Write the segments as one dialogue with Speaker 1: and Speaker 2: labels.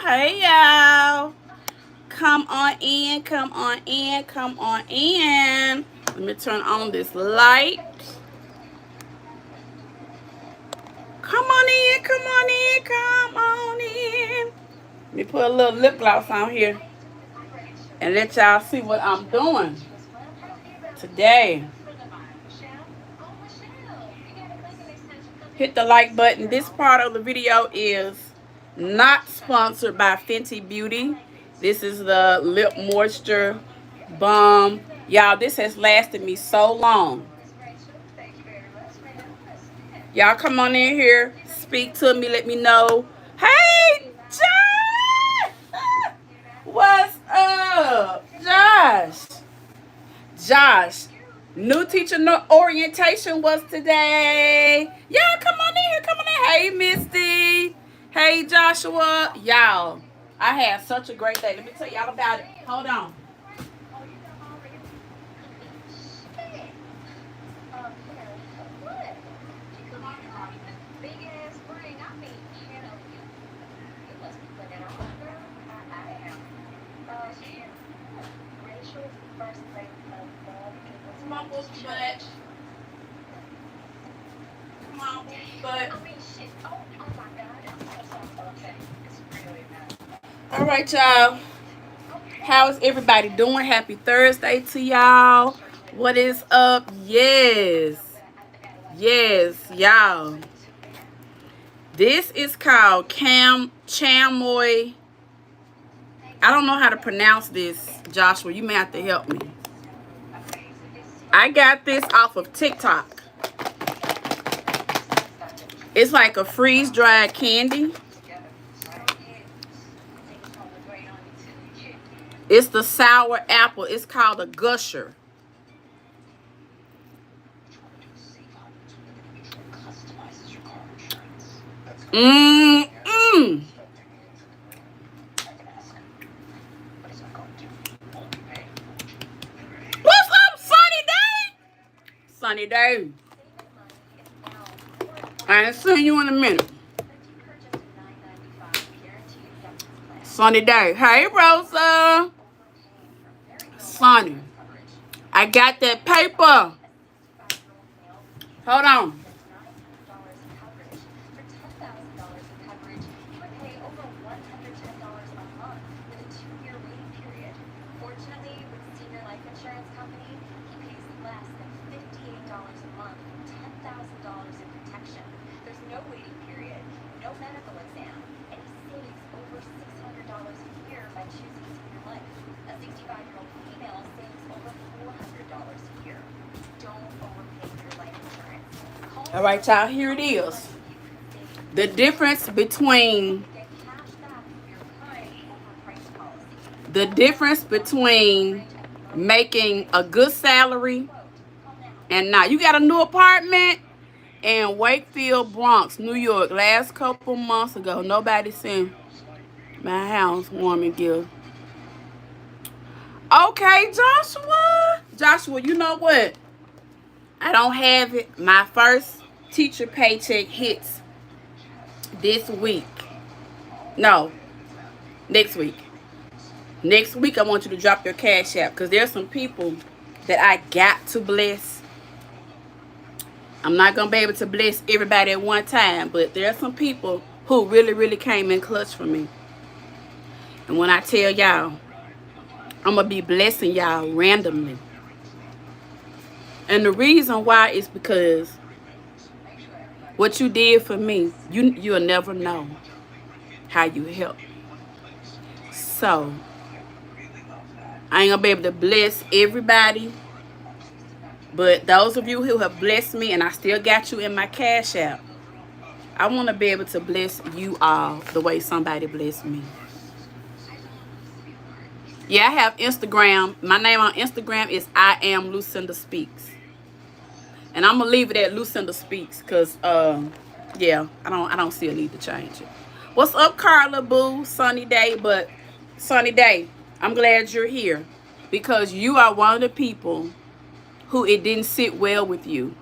Speaker 1: Hey, y'all. Come on in, come on in, come on in. Let me turn on this light. Come on in, come on in, come on in. Let me put a little lip gloss on here and let y'all see what I'm doing today. Hit the like button. This part of the video is not sponsored by Fenty Beauty. This is the lip moisture balm. Y'all, this has lasted me so long. Y'all come on in here, speak to me, let me know. Hey, Josh! What's up, Josh? Josh, new teacher orientation was today. Y'all come on in here, come on in. Hey, Misty. Hey, Joshua. Y'all, I had such a great day. Let me tell y'all about it. Hold on. Come on, Bookie Butt. Come on, Bookie Butt. All right, y'all. How is everybody doing? Happy Thursday to y'all. What is up? Yes, y'all. This is called chamoy. I don't know how to pronounce this, Joshua. You may have to help me. I got this off of TikTok. It's like a freeze-dried candy. It's the sour apple. It's called a gusher. Mmm. What's up, Sunny Day? Sunny Day. I ain't seen you in a minute. Sunny Day. Hey, Rosa. Sunny. I got that paper. Hold on. All right, y'all, here it is. The difference between making a good salary and not. You got a new apartment in Wakefield, Bronx, New York. Last couple months ago, nobody sent my house warming gift. Okay, Joshua, you know what? I don't have it. My first teacher paycheck hits this week. No, next week. Next week, I want you to drop your Cash App because there's some people that I got to bless. I'm not going to be able to bless everybody at one time, but there are some people who really, really came in clutch for me. And when I tell y'all, I'm going to be blessing y'all randomly. And the reason why is because what you did for me, you'll never know how you help. So, I ain't going to be able to bless everybody. But those of you who have blessed me, and I still got you in my Cash App, I want to be able to bless you all the way somebody blessed me. Yeah, I have Instagram. My name on Instagram is I am Lucinda Speaks. And I'm going to leave it at Lucinda Speaks because, yeah, I don't see a need to change it. What's up, Carla Boo? Sunny Day. But, Sunny Day, I'm glad you're here because you are one of the people who it didn't sit well with you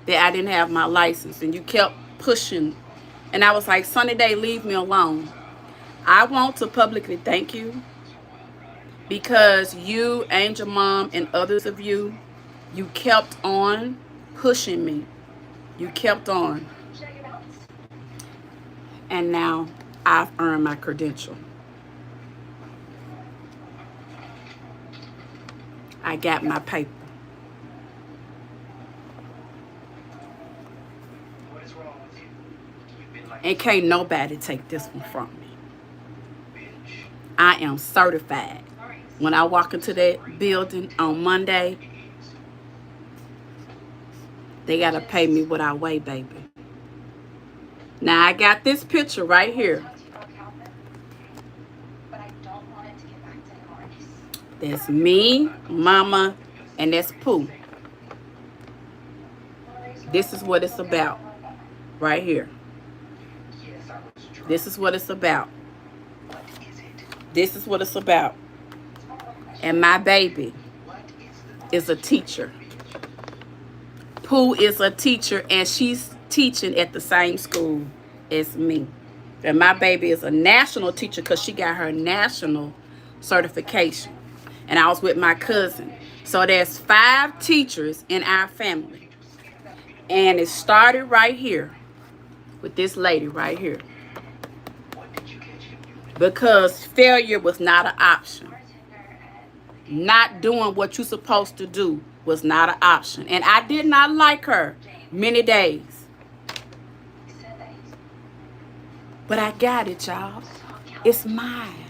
Speaker 1: that I didn't have my license. And you kept pushing. And I was like, Sunny Day, leave me alone. I want to publicly thank you because you, Angel Mom, and others of you, you kept on pushing me. You kept on. And now I've earned my credential. I got my paper. And can't nobody take this one from me. I am certified. When I walk into that building on Monday, they got to pay me what I weigh, baby. Now, I got this picture right here. That's me, Mama, and that's Pooh. This is what it's about right here. This is what it's about. This is what it's about. And my baby is a teacher. Pooh is a teacher, and she's teaching at the same school as me. And my baby is a national teacher because she got her national certification. And I was with my cousin. So there's 5 teachers in our family. And it started right here with this lady right here. Because failure was not an option. Not doing what you're supposed to do was not an option. And I did not like her many days. But I got it, y'all. It's mine.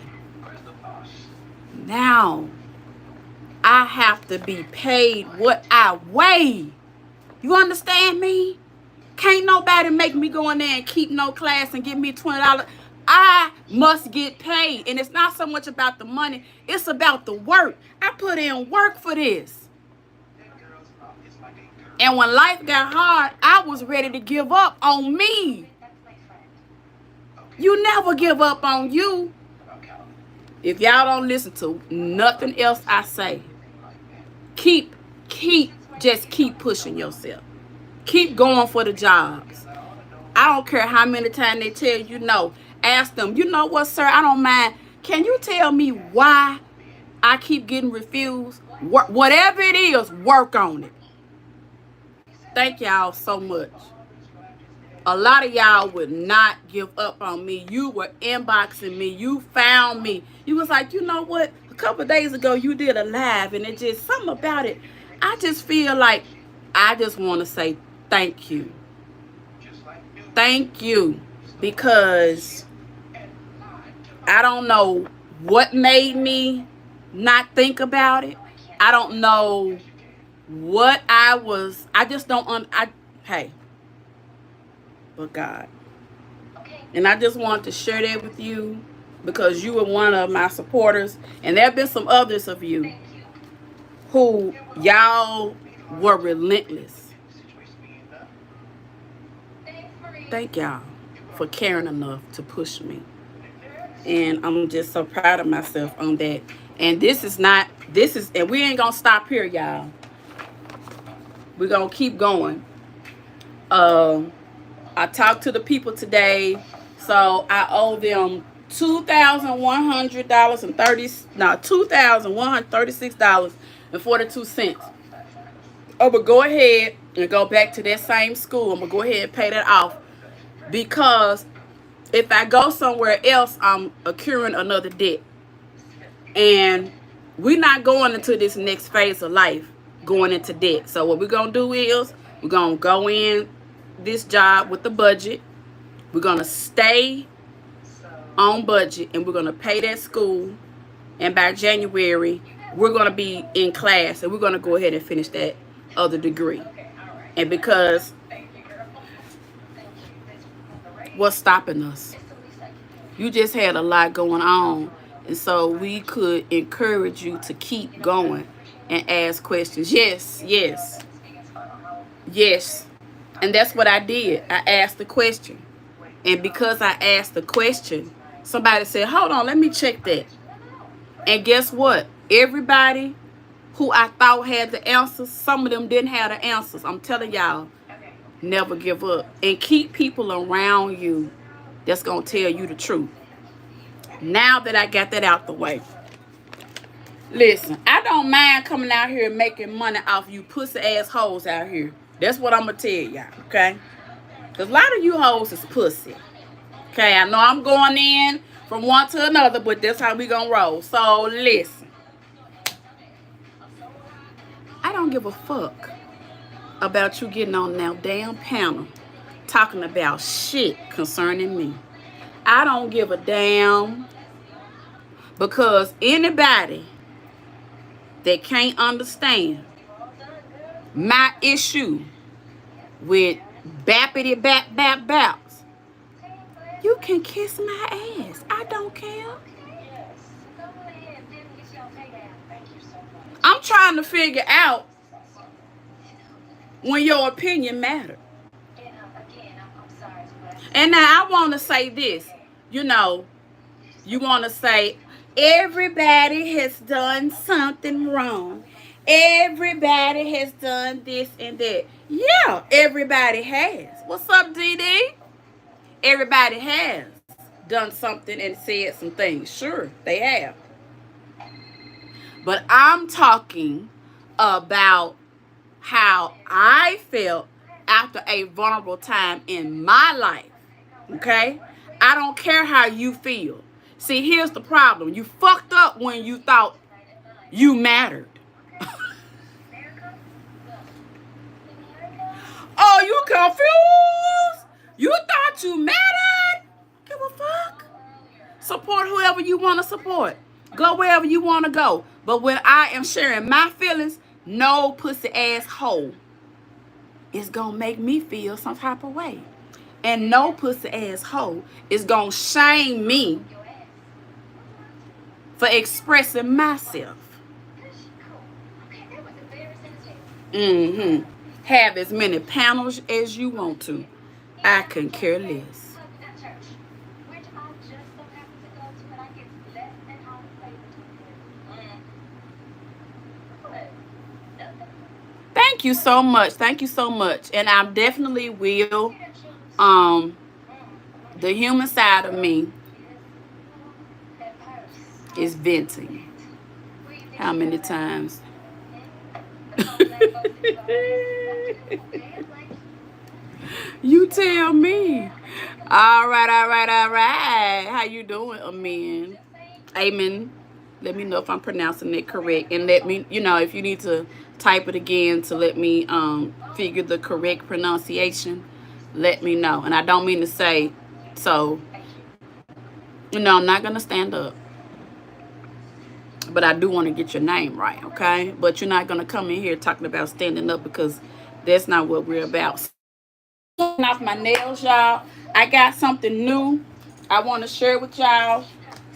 Speaker 1: Now, I have to be paid what I weigh. You understand me? Can't nobody make me go in there and keep no class and give me $20. I must get paid. And it's not so much about the money. It's about the work. I put in work for this. And when life got hard, I was ready to give up on me. You never give up on you. If y'all don't listen to nothing else I say, just keep pushing yourself. Keep going for the jobs. I don't care how many times they tell you no. Ask them, you know what, sir, I don't mind. Can you tell me why I keep getting refused? Whatever it is, work on it. Thank y'all so much. A lot of y'all would not give up on me. You were inboxing me. You found me. You was like, you know what? A couple of days ago, you did a live, and it just, something about it. I just feel like I just want to say thank you. Thank you. Because I don't know what made me not think about it. I don't know what I just don't, hey. But God. And I just wanted to share that with you because you were one of my supporters. And there have been some others of you who y'all were relentless. Thank y'all for caring enough to push me. And I'm just so proud of myself on that. And and we ain't gonna stop here, y'all. We're gonna keep going. I talked to the people today, so I owe them $2,136.42. I'm gonna go ahead and go back to that same school. I'm gonna go ahead and pay that off because if I go somewhere else, I'm accruing another debt. And we're not going into this next phase of life going into debt. So what we're gonna do is we're gonna go in this job with the budget. We're gonna stay on budget and we're gonna pay that school, and by January we're gonna be in class and we're gonna go ahead and finish that other degree. And because what's stopping us? You just had a lot going on, and so we could encourage you to keep going and ask questions. Yes. And that's what I did. I asked the question. And because I asked the question, somebody said, hold on, let me check that. And guess what? Everybody who I thought had the answers, some of them didn't have the answers. I'm telling y'all, never give up. And keep people around you that's going to tell you the truth. Now that I got that out the way. Listen, I don't mind coming out here and making money off you pussy ass hoes out here. That's what I'm going to tell y'all, okay? Because a lot of you hoes is pussy. Okay, I know I'm going in from one to another, but that's how we going to roll. So, listen. I don't give a fuck about you getting on that damn panel talking about shit concerning me. I don't give a damn, because anybody that can't understand my issue with bappity BAPS, you can kiss my ass. I don't care. I'm trying to figure out when your opinion matters. And now I want to say this. You know, you want to say, everybody has done something wrong. Everybody has done this and that. Yeah, everybody has. What's up, DD? Everybody has done something and said some things. Sure, they have. But I'm talking about how I felt after a vulnerable time in my life. Okay? I don't care how you feel. See, here's the problem. You fucked up when you thought you mattered. Oh, you confused? You thought you mattered? Give a fuck. Support whoever you want to support. Go wherever you want to go. But when I am sharing my feelings, no pussy ass hoe is going to make me feel some type of way. And no pussy ass hoe is going to shame me for expressing myself. Have as many panels as you want to. I can care less. Thank you so much. Thank you so much. And I definitely will, the human side of me is venting. How many times? You tell me. All right. How you doing, Amen? Amen. Let me know if I'm pronouncing it correct. And let me, if you need to type it again to let me figure the correct pronunciation, let me know. And I don't mean to say, so, I'm not going to stand up. But I do want to get your name right, okay? But you're not going to come in here talking about standing up, because that's not what we're about. Off my nails, y'all. I got something new I want to share with y'all.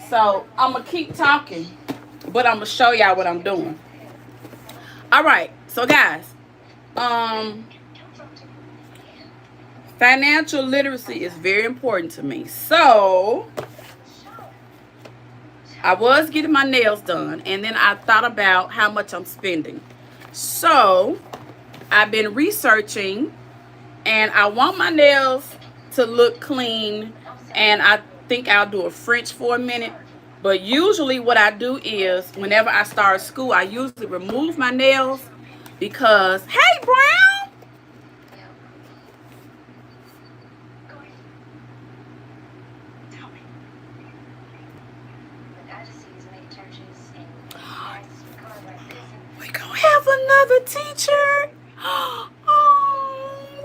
Speaker 1: So I'm going to keep talking, but I'm going to show y'all what I'm doing. All right. So, guys, financial literacy is very important to me. So I was getting my nails done, and then I thought about how much I'm spending. So I've been researching, and I want my nails to look clean, and I think I'll do a French for a minute. But usually what I do is, whenever I start school, I usually remove my nails because, hey, Brown! We gonna have another teacher. Oh,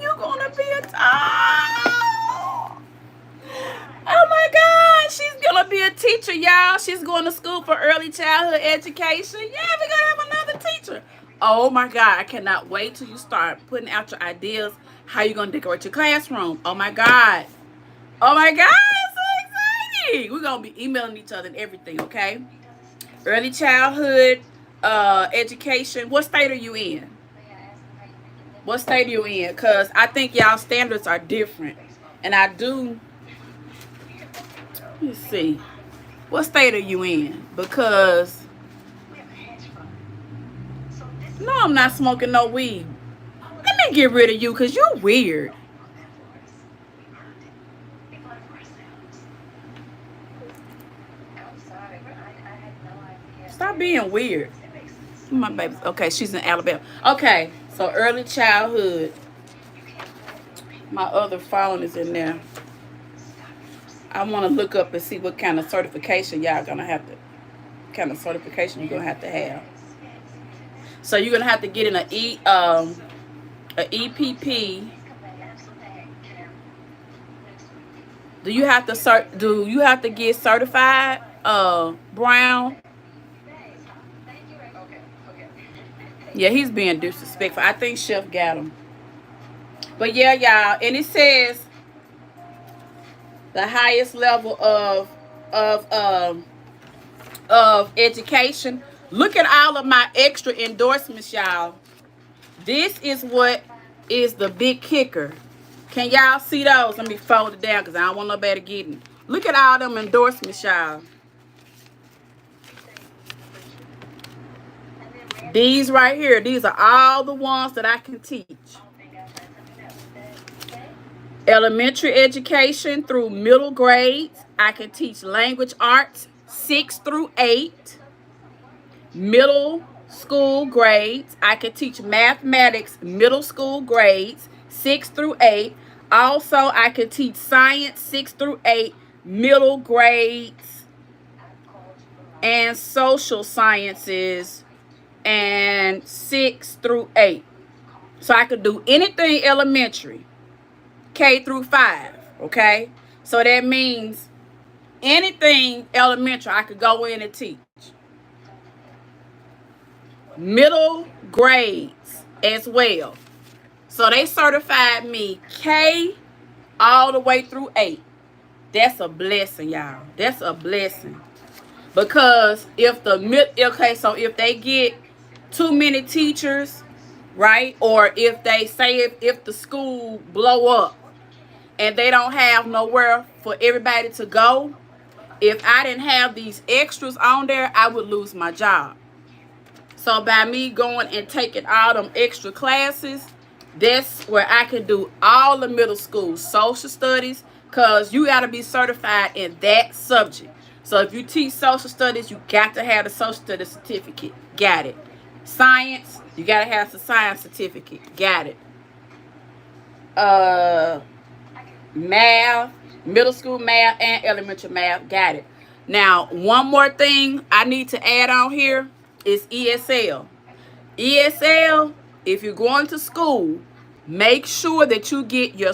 Speaker 1: you're gonna be oh my God, she's gonna be a teacher, y'all. She's going to school for early childhood education. Yeah, we're gonna have another teacher. Oh my God, I cannot wait till you start putting out your ideas how you're gonna decorate your classroom. Oh my God, it's so exciting. We're gonna be emailing each other and everything, okay? Early childhood education. What state are you in? What state are you in? Because I think y'all standards are different. And I do. Let's see. What state are you in? Because no, I'm not smoking no weed. Let me get rid of you because you're weird. Stop being weird. My baby. Okay, she's in Alabama. Okay, so early childhood. My other phone is in there. I want to look up and see what kind of certification y'all gonna have to. Kind of certification you're gonna have to have. So you're gonna have to get in a EPP. Do you have to get certified, Brown? Yeah, he's being disrespectful. I think Chef got him. But yeah, y'all, and it says the highest level of of education. Look at all of my extra endorsements, y'all. This is what is the big kicker. Can y'all see those? Let me fold it down because I don't want nobody getting. Look at all them endorsements, y'all. These right here, these are all the ones that I can teach. Elementary education through middle grades. I can teach language arts 6 through 8. Middle school grades. I can teach mathematics middle school grades 6 through 8. Also, I can teach science 6 through 8 middle grades, and social sciences and 6 through 8. So I could do anything elementary, K through 5, okay? So that means anything elementary I could go in and teach. Middle grades as well. So they certified me K all the way through 8. That's a blessing, y'all. That's a blessing. Because if if they get too many teachers, right? Or if they say if the school blow up and they don't have nowhere for everybody to go, if I didn't have these extras on there, I would lose my job. So by me going and taking all them extra classes, that's where I can do all the middle school social studies, because you got to be certified in that subject. So if you teach social studies, you got to have the social studies certificate. Got it. Science, you got to have the science certificate. Got it. Math, middle school math and elementary math. Got it. Now, one more thing I need to add on here is ESL. ESL, if you're going to school, make sure that you get your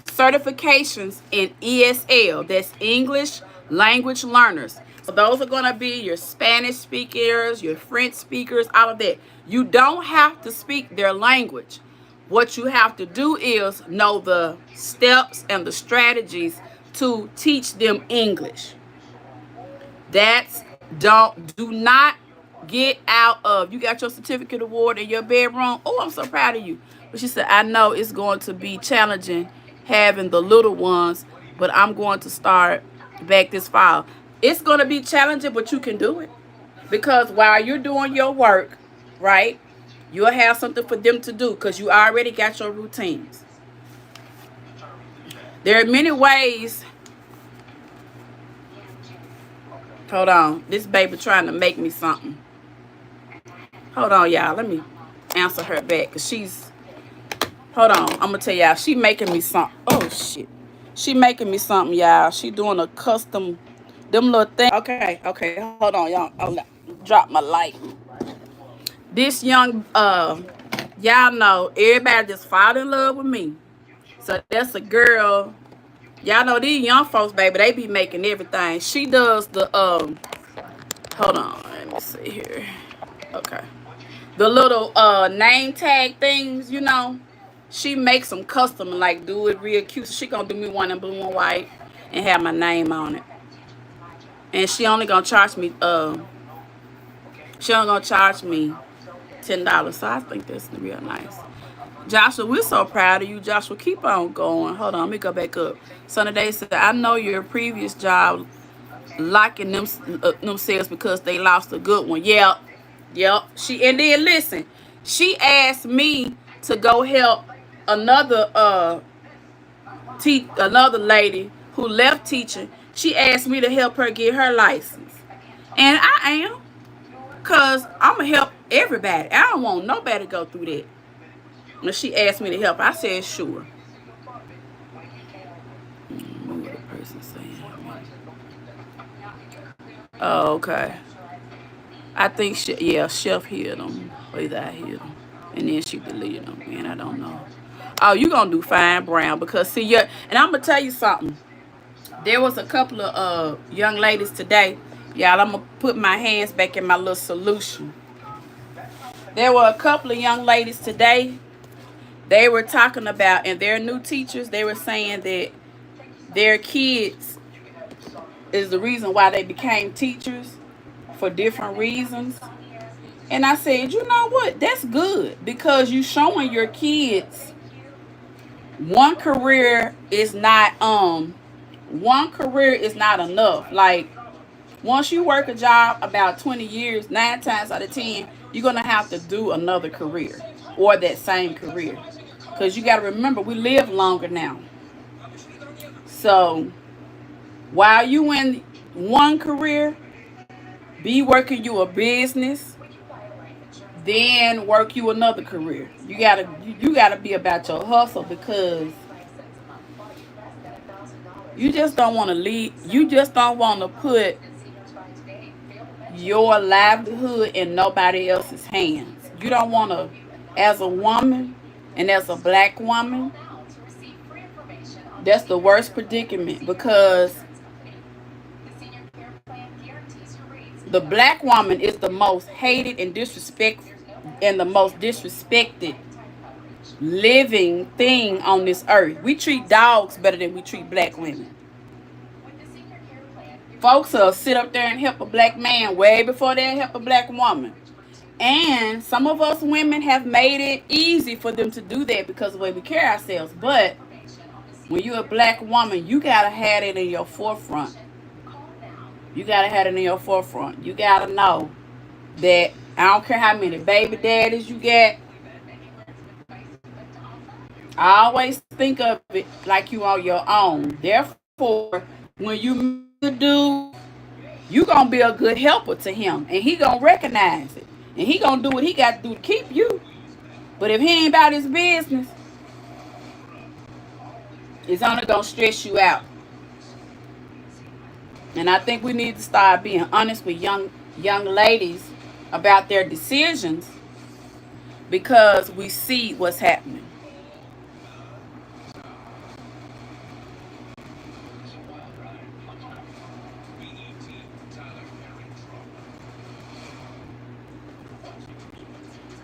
Speaker 1: certifications in ESL. That's English language learners. So those are going to be your Spanish speakers, your French speakers, all of that. You don't have to speak their language. What you have to do is know the steps and the strategies to teach them English. Do not get out of, you got your certificate award in your bedroom. Oh, I'm so proud of you. But she said, I know it's going to be challenging having the little ones, but I'm going to start back this fall. It's going to be challenging, but you can do it. Because while you're doing your work, right, you'll have something for them to do because you already got your routines. There are many ways. Hold on. This baby trying to make me something. Hold on, y'all. Let me answer her back because she's... Hold on. I'm going to tell y'all. She making me something. Oh, shit. She making me something, y'all. She doing a custom... Them little things. Okay. Hold on, y'all. I'll drop my light. This young... y'all know everybody just fall in love with me. So that's a girl... Y'all know these young folks, baby, they be making everything. She does the, hold on, let me see here. Okay. The little, name tag things, you know. She makes them custom and, like, do it real cute. So she gonna do me one in blue and white and have my name on it. And she only gonna charge me, $10. So I think that's real nice. Joshua, we're so proud of you. Joshua, keep on going. Hold on, let me go back up. Sunday Day said, I know your previous job locking themselves because they lost a good one. Yep. And then listen, she asked me to go help another lady who left teaching. She asked me to help her get her license. And I am, because I'm going to help everybody. I don't want nobody to go through that. When she asked me to help, I said, sure. What the person saying? Oh, okay. I think, yeah, Chef hit him. Or either I hit him. And then she deleted him. Man, I don't know. Oh, you going to do fine, Brown. Because, see, yeah. And I'm going to tell you something. There was a couple of young ladies today. Y'all, I'm going to put my hands back in my little solution. There were a couple of young ladies today. They were talking about, and their new teachers, they were saying that their kids is the reason why they became teachers for different reasons. And I said, you know what? That's good, because you showing your kids one career is not enough. Like, once you work a job about 20 years, 9 times out of 10, you're going to have to do another career or that same career. Because you got to remember, we live longer now. So while you in one career, be working you a business, then work you another career. You gotta be about your hustle, because you just don't want to leave. You just don't want to put your livelihood in nobody else's hands. You don't want to, as a woman and as a black woman, that's the worst predicament, because the black woman is the most hated and the most disrespected living thing on this earth. We treat dogs better than we treat black women. Folks will sit up there and help a black man way before they help a black woman. And some of us women have made it easy for them to do that because of the way we carry ourselves. But when you're a black woman, you gotta have it in your forefront. You gotta have it in your forefront. You gotta know that I don't care how many baby daddies you get. I always think of it like you on your own. Therefore, when you do, you gonna be a good helper to him, and he gonna recognize it, and he gonna do what he got to do to keep you. But if he ain't about his business, it's only gonna stress you out. And I think we need to start being honest with young ladies about their decisions, because we see what's happening.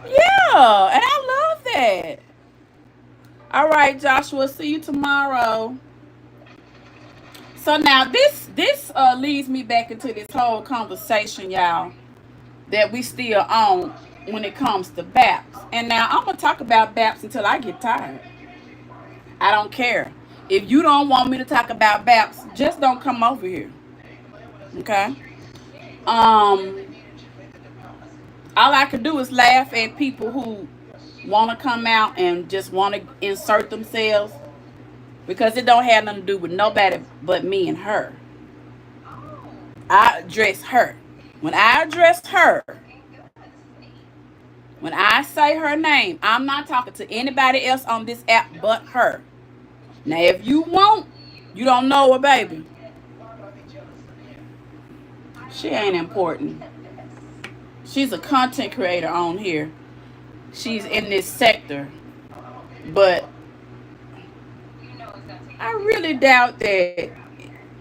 Speaker 1: Yeah, and I love that. All right, Joshua, see you tomorrow. So now this leads me back into this whole conversation, y'all, that we still on when it comes to BAPS. And now I'm gonna talk about BAPS until I get tired. I don't care. If you don't want me to talk about BAPS, just don't come over here. Okay? Um, all I can do is laugh at people who want to come out and just want to insert themselves, because it don't have nothing to do with nobody but me and her. I address her. When I address her, when I say her name, I'm not talking to anybody else on this app but her. Now, if you want, you don't know her, baby. She ain't important. She's a content creator on here. She's in this sector. But I really doubt that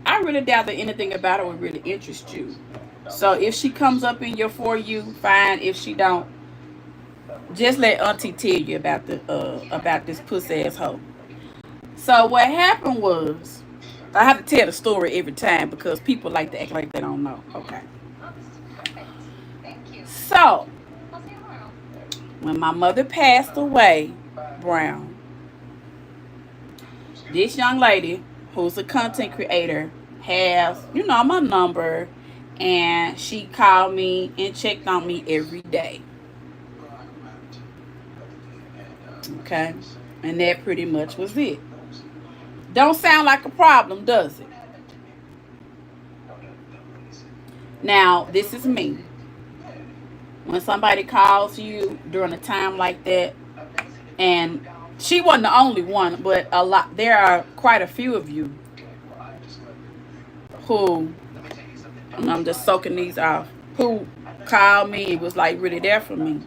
Speaker 1: anything about her would really interest you. So if she comes up in your For You, fine. If she don't, just let Auntie tell you about this pussy ass hoe. So what happened was, I have to tell the story every time because people like to act like they don't know. Okay. So when my mother passed away, Brown, this young lady who's a content creator has, my number, and she called me and checked on me every day. Okay? And that pretty much was it. Don't sound like a problem, does it? Now, this is me. When somebody calls you during a time like that, and she wasn't the only one, but a lot, there are quite a few of you who, and I'm just soaking these off, who called me, was like really there for me.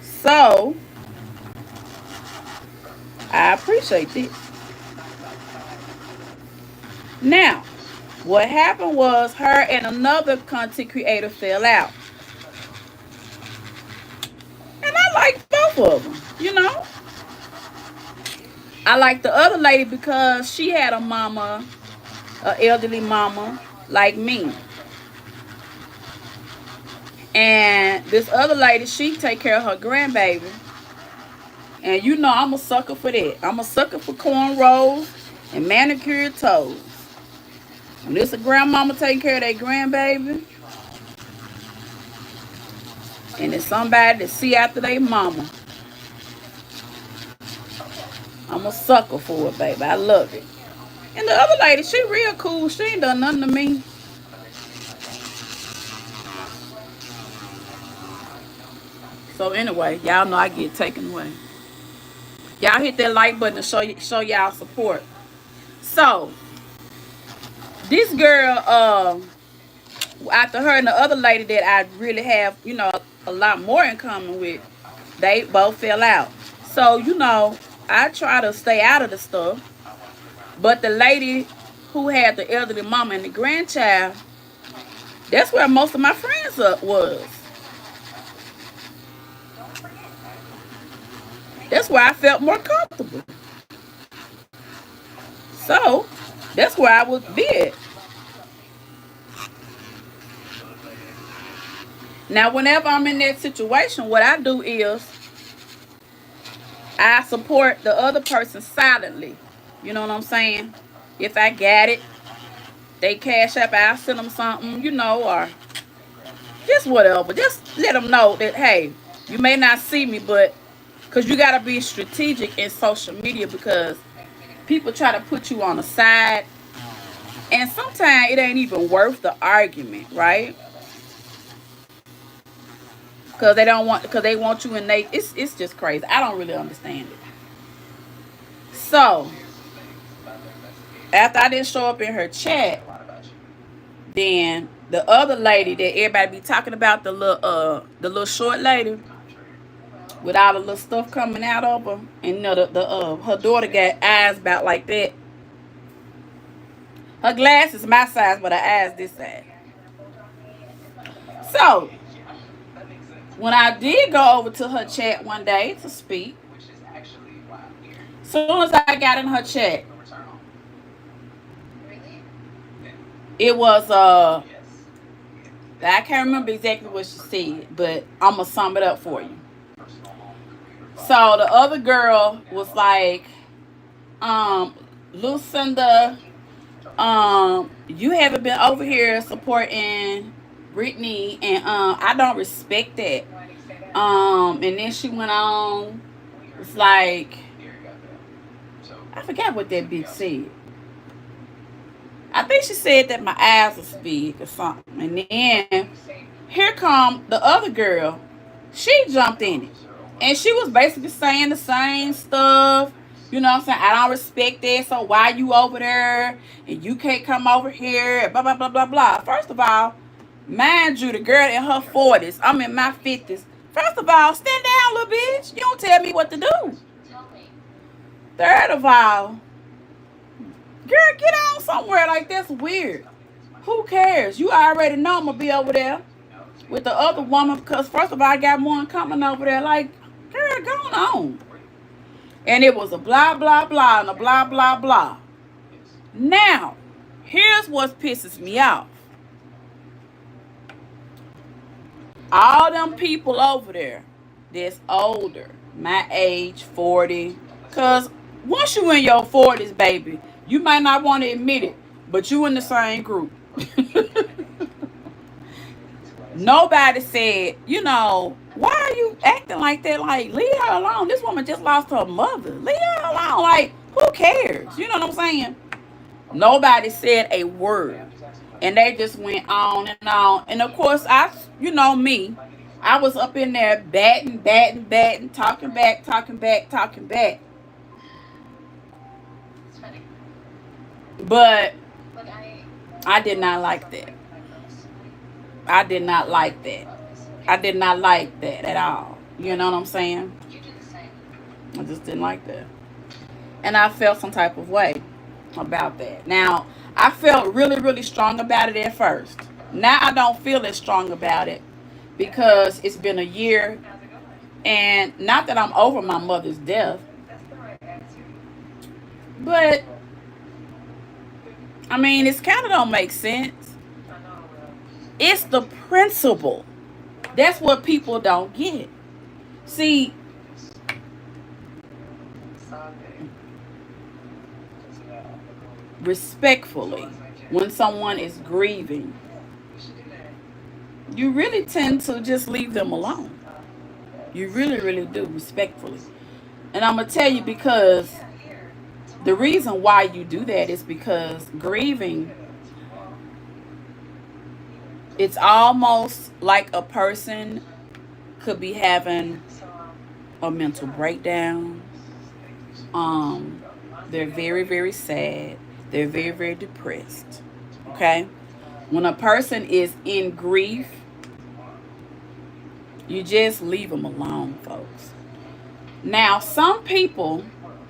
Speaker 1: So I appreciate this. Now, what happened was her and another content creator fell out. And I like both of them, you know. I like the other lady because she had a mama, an elderly mama like me. And this other lady, she take care of her grandbaby. And you know I'm a sucker for that. I'm a sucker for cornrows and manicured toes. When this a grandmama taking care of that grandbaby, and it's somebody that see after their mama, I'm a sucker for it, baby. I love it. And the other lady, she real cool. She ain't done nothing to me. So anyway, y'all know I get taken away. Y'all hit that like button to show y'all support. So this girl, after her and the other lady that I really have, you know, a lot more in common with, they both fell out. So, you know, I try to stay out of the stuff. But the lady who had the elderly mama and the grandchild, that's where most of my friends was. That's where I felt more comfortable. So, that's where I would be at. Now, whenever I'm in that situation, what I do is I support the other person silently. You know what I'm saying? If I got it, they cash up, I'll send them something, you know, or just whatever. Just let them know that, hey, you may not see me, but because you got to be strategic in social media because people try to put you on the side. And sometimes it ain't even worth the argument, right? Because they want you in it's just crazy. I don't really understand it. So, after I didn't show up in her chat, then the other lady that everybody be talking about, the little short lady with all the little stuff coming out of her, and you know her daughter got eyes about like that. Her glasses my size, but her eyes this size. So when I did go over to her chat one day to speak, soon as I got in her chat, it was I can't remember exactly what she said, but I'm gonna sum it up for you. So the other girl was like, Lucinda, you haven't been over here supporting Brittany, and I don't respect that. And then she went on. It's like, I forgot what that bitch said. I think she said that my eyes was big or something. And then here come the other girl. She jumped in it. And she was basically saying the same stuff. You know what I'm saying? I don't respect that. So why you over there? And you can't come over here. Blah, blah, blah, blah, blah. First of all, mind you, the girl in her 40s. I'm in my 50s. First of all, stand down, little bitch. You don't tell me what to do. Third of all, girl, get on somewhere like that's weird. Who cares? You already know I'm going to be over there with the other woman because, first of all, I got one coming over there. Like, girl, go on. And it was a blah, blah, blah and a blah, blah, blah. Now, here's what pisses me off. All them people over there that's older, my age, 40, because once you in your 40s, baby, you might not want to admit it, but you in the same group. Nobody said, you know, why are you acting like that? Like, leave her alone. This woman just lost her mother. Leave her alone. Like, who cares? You know what I'm saying? Nobody said a word. And they just went on and on. And of course, you know me, I was up in there batting, talking back, talking back, talking back. But I did not like that. I did not like that. I did not like that at all. You know what I'm saying? I just didn't like that. And I felt some type of way about that. Now, I felt really, really strong about it at first. Now I don't feel as strong about it because it's been a year. And not that I'm over my mother's death, but I mean, it's kind of don't make sense. It's the principle. That's what people don't get. See, respectfully, when someone is grieving, you really tend to just leave them alone. You really, really do, respectfully. And I'm going to tell you because the reason why you do that is because grieving, it's almost like a person could be having a mental breakdown. They're very, very sad. They're very, very depressed. Okay? When a person is in grief, you just leave them alone, folks. Now, some people,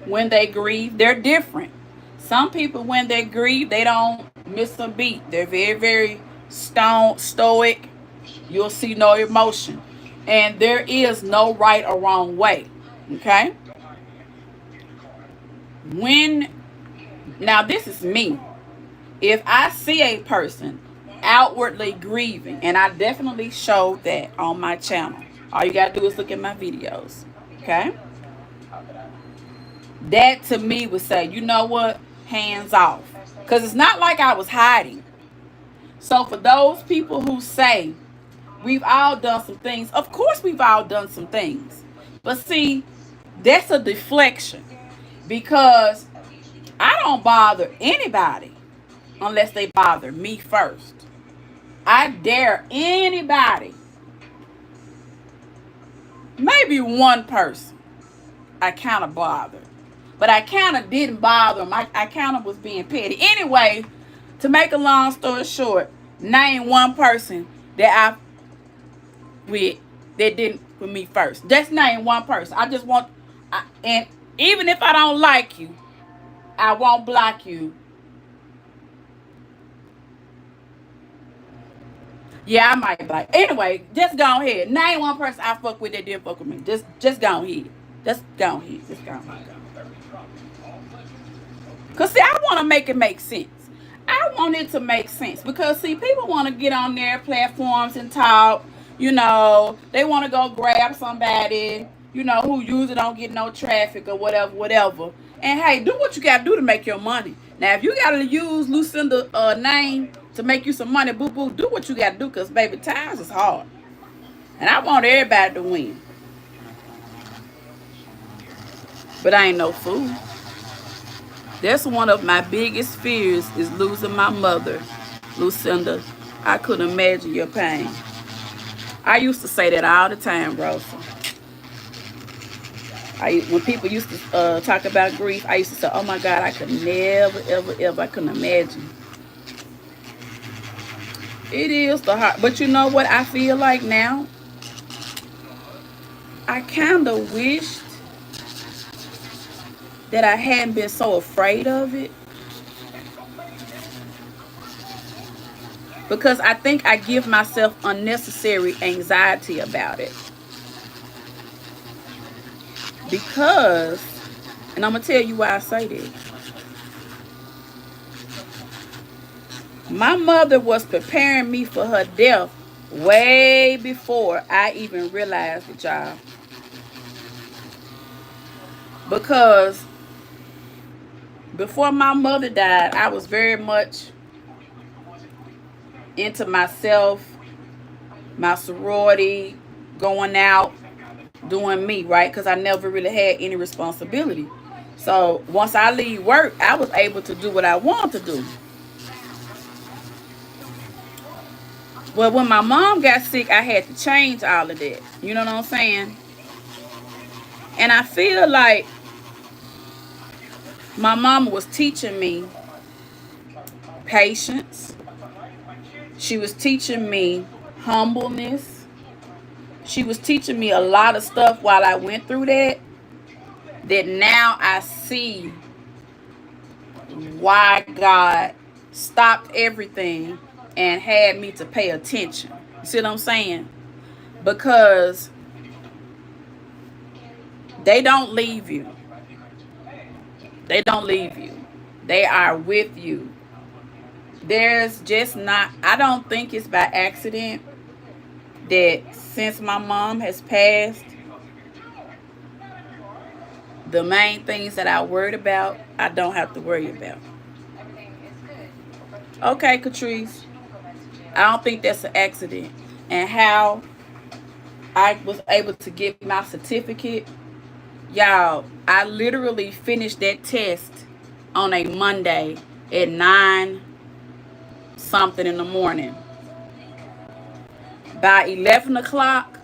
Speaker 1: when they grieve, they're different. Some people, when they grieve, they don't miss a beat. They're very, very stoic. You'll see no emotion. And there is no right or wrong way. Okay? Now this is me. If I see a person outwardly grieving, and I definitely showed that on my channel. All you got to do is look at my videos. Okay? That to me would say, you know what? Hands off. Because it's not like I was hiding. So for those people who say, we've all done some things. Of course we've all done some things. But see, that's a deflection. Because I don't bother anybody unless they bother me first. I dare anybody. Maybe one person I kind of bothered. But I kind of didn't bother them. I kind of was being petty. Anyway, to make a long story short, name one person that that didn't with me first. Just name one person. I just want, and even if I don't like you, I won't block you. Yeah, I might block. Anyway, just go ahead. Name one person I fuck with that didn't fuck with me. Just go ahead. Just go ahead. Just go ahead. Because, see, I want to make it make sense. I want it to make sense. Because, see, people want to get on their platforms and talk. You know, they want to go grab somebody, you know, who usually don't get no traffic or whatever. And, hey, do what you got to do to make your money. Now, if you got to use Lucinda's name to make you some money, boo-boo, do what you got to do. Because, baby, times is hard. And I want everybody to win. But I ain't no fool. That's one of my biggest fears is losing my mother, Lucinda. I couldn't imagine your pain. I used to say that all the time, Rosa. When people used to talk about grief, I used to say, oh my God, I could never, ever, I couldn't imagine. It is the heart. But you know what I feel like now? I kind of wished that I hadn't been so afraid of it. Because I think I give myself unnecessary anxiety about it. Because, and I'm going to tell you why I say this. My mother was preparing me for her death way before I even realized it, y'all. Because before my mother died, I was very much into myself, my sorority, going out, doing me, right? Because I never really had any responsibility. So once I leave work, I was able to do what I wanted to do. Well, when my mom got sick, I had to change all of that. You know what I'm saying? And I feel like my mama was teaching me patience. She was teaching me humbleness. She was teaching me a lot of stuff while I went through that. That now I see why God stopped everything and had me to pay attention. You see what I'm saying? Because they don't leave you. They don't leave you. They are with you. There's just not, I don't think it's by accident that since my mom has passed, the main things that I worried about, I don't have to worry about. Okay, Catrice. I don't think that's an accident. And how I was able to get my certificate, y'all, I literally finished that test on a Monday at 9 something in the morning. By 11 o'clock,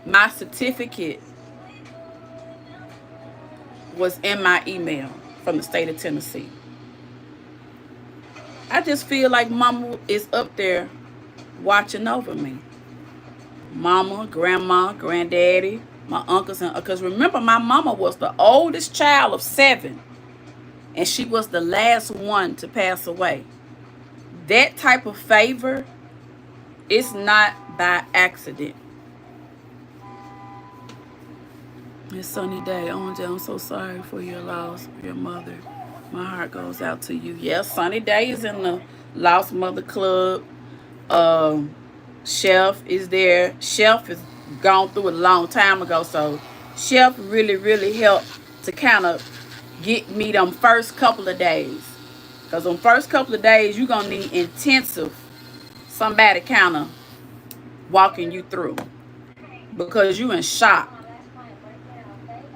Speaker 1: my certificate was in my email from the state of Tennessee. I just feel like mama is up there watching over me. Mama, grandma, granddaddy, my uncles, and because remember, my mama was the oldest child of 7, and she was the last one to pass away. That type of favor is not by accident. It's sunny day. Orange, I'm so sorry for your loss, your mother. My heart goes out to you. Yes, Sunny Day is in the Lost Mother Club. Chef is there. Chef has gone through it a long time ago, so Chef really helped to kind of get me them first couple of days. Because on first couple of days, you're going to need intensive somebody kind of walking you through. Because you in shock.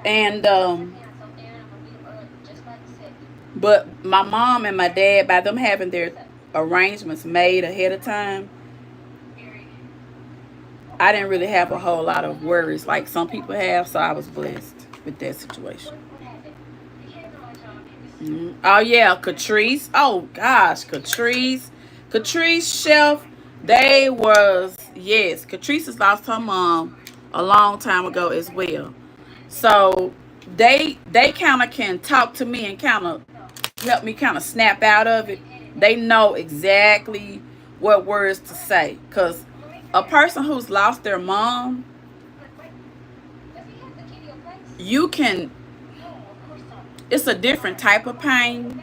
Speaker 1: And, but my mom and my dad, by them having their arrangements made ahead of time, I didn't really have a whole lot of worries like some people have, so I was blessed with that situation. Oh, yeah, Catrice. Oh, gosh, Catrice. Catrice, Chef, they was, yes, Catrice has lost her mom a long time ago as well. So they kind of can talk to me and kind of help me kind of snap out of it. They know exactly what words to say. Because a person who's lost their mom, you can, it's a different type of pain.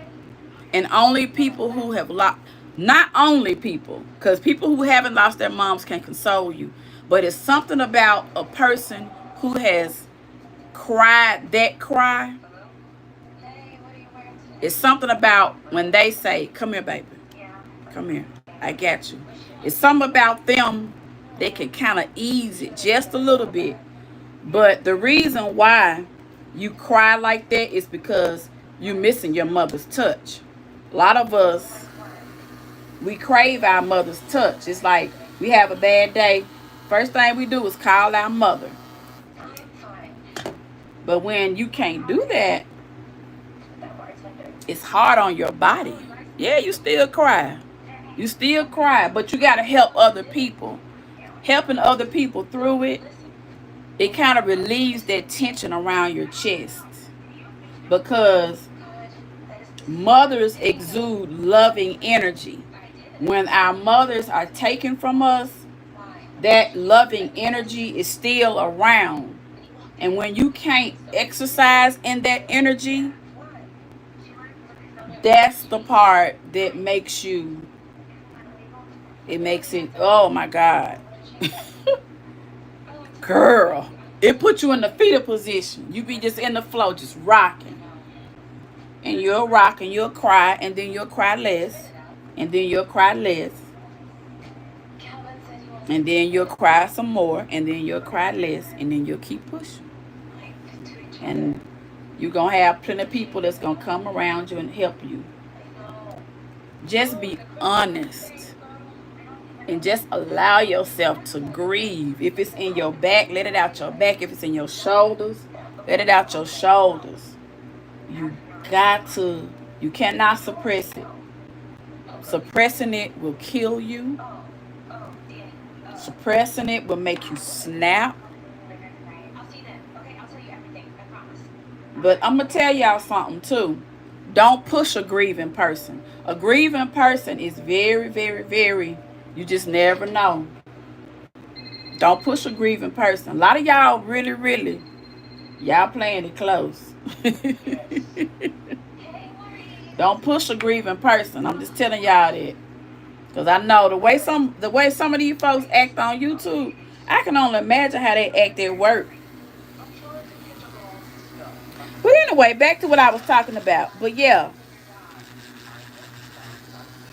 Speaker 1: And only people who have lost, not only people, because people who haven't lost their moms can console you. But it's something about a person who has cried that cry. It's something about when they say, come here, baby. Come here. I got you. It's something about them that can kind of ease it just a little bit. But the reason why you cry like that is because you're missing your mother's touch. A lot of us, we crave our mother's touch. It's like we have a bad day. First thing we do is call our mother. But when you can't do that, it's hard on your body. Yeah, you still cry. You still cry, but you got to help other people. Helping other people through it, it kind of relieves that tension around your chest. Because mothers exude loving energy. When our mothers are taken from us, that loving energy is still around. And when you can't exercise in that energy, that's the part that makes you, it makes it, oh my God. Girl, it puts you in the fetal position. You be just in the flow, just rocking. And you'll rock and you'll cry, and then you'll cry less, and then you'll cry less, and then you'll cry some more, and then you'll cry less, and then you'll keep pushing. And you're going to have plenty of people that's going to come around you and help you. Just be honest And just allow yourself to grieve. If it's in your back, let it out your back. If it's in your shoulders, let it out your shoulders. You got to, you cannot suppress it. Suppressing it will kill you. Suppressing it will make you snap. But I'm going to tell y'all something too. Don't push a grieving person. A grieving person is very, very, very, you just never know. Don't push a grieving person. A lot of y'all really, really, y'all playing it close. Don't push a grieving person. I'm just telling y'all that. Because I know the way some of these folks act on YouTube, I can only imagine how they act at work. But anyway, back to what I was talking about. But yeah,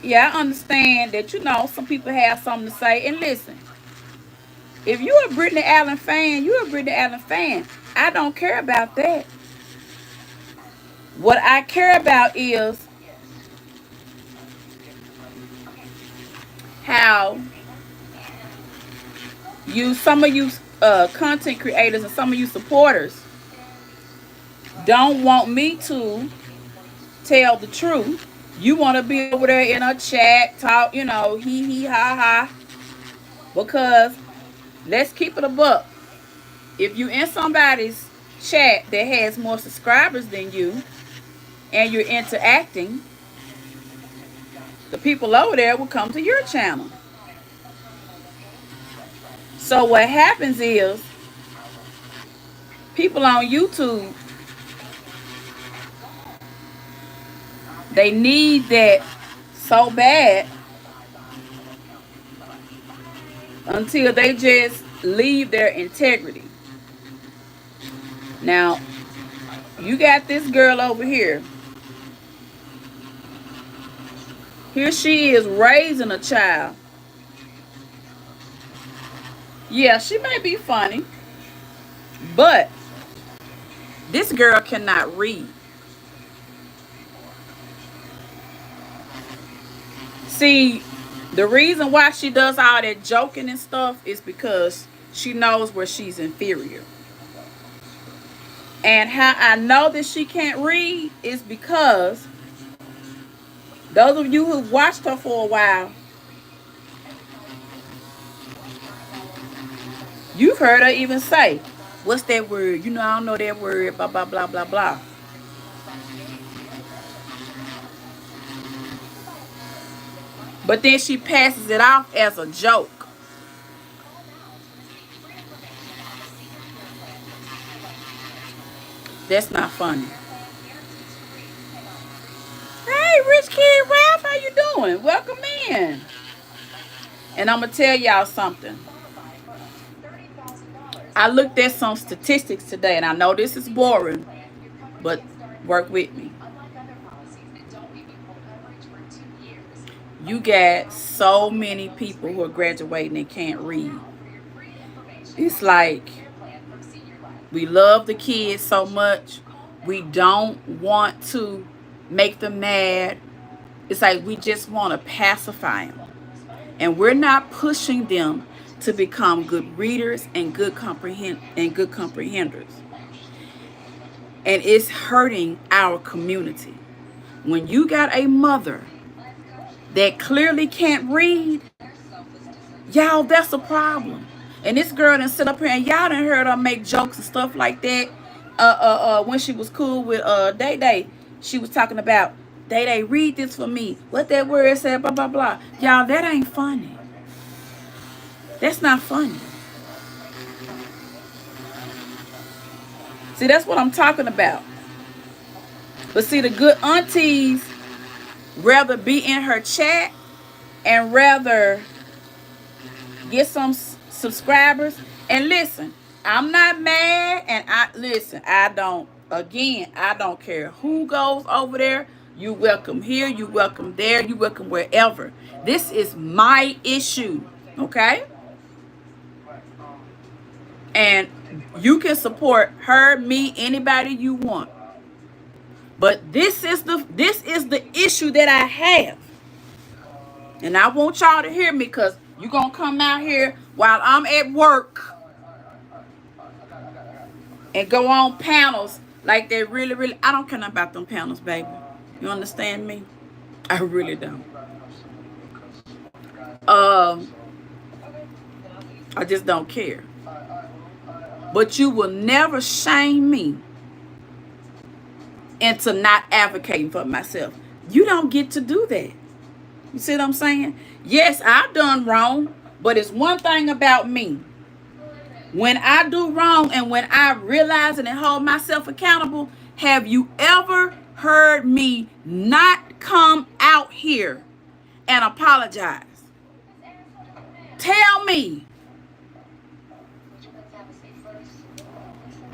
Speaker 1: I understand that, some people have something to say. And listen, if you're a Brittany Allen fan, you're a Brittany Allen fan. I don't care about that. What I care about is how some of you content creators and some of you supporters don't want me to tell the truth. You want to be over there in a chat, talk, hee ha ha. Because let's keep it a buck. If you in somebody's chat that has more subscribers than you and you're interacting, the people over there will come to your channel. So what happens is people on YouTube, they need that so bad until they just leave their integrity. Now, you got this girl over here. Here she is raising a child. Yeah, she may be funny, but this girl cannot read. See, the reason why she does all that joking and stuff is because she knows where she's inferior. And how I know that she can't read is because those of you who've watched her for a while, you've heard her even say, what's that word? I don't know that word, blah, blah, blah, blah, blah. But then she passes it off as a joke. That's not funny. Hey, Rich Kid Ralph, how you doing? Welcome in. And I'm going to tell y'all something. I looked at some statistics today, and I know this is boring, but work with me. You got so many people who are graduating and can't read. It's like we love the kids so much. We don't want to make them mad. It's like we just want to pacify them. And we're not pushing them to become good readers and good comprehenders. And it's hurting our community. When you got a mother that clearly can't read, y'all, that's a problem. And this girl done sit up here and y'all done heard her make jokes and stuff like that. When she was cool with Day Day, she was talking about, Day Day, read this for me. What that word said, blah, blah, blah. Y'all, that ain't funny. That's not funny. See, that's what I'm talking about. But see, the good aunties rather be in her chat and rather get some subscribers. And listen, I'm not mad, and I don't care who goes over there. You welcome here, you welcome there, you welcome wherever. This is my issue, okay? And you can support her, me, anybody you want. But this is the issue that I have. And I want y'all to hear me, because You gonna come out here while I'm at work and go on panels like they really, I don't care nothing about them panels, baby. You understand me? I really don't. I just don't care. But you will never shame me into not advocating for myself. You don't get to do that. You see what I'm saying? Yes, I've done wrong, but it's one thing about me. When I do wrong and when I realize it and hold myself accountable, have you ever heard me not come out here and apologize? Tell me.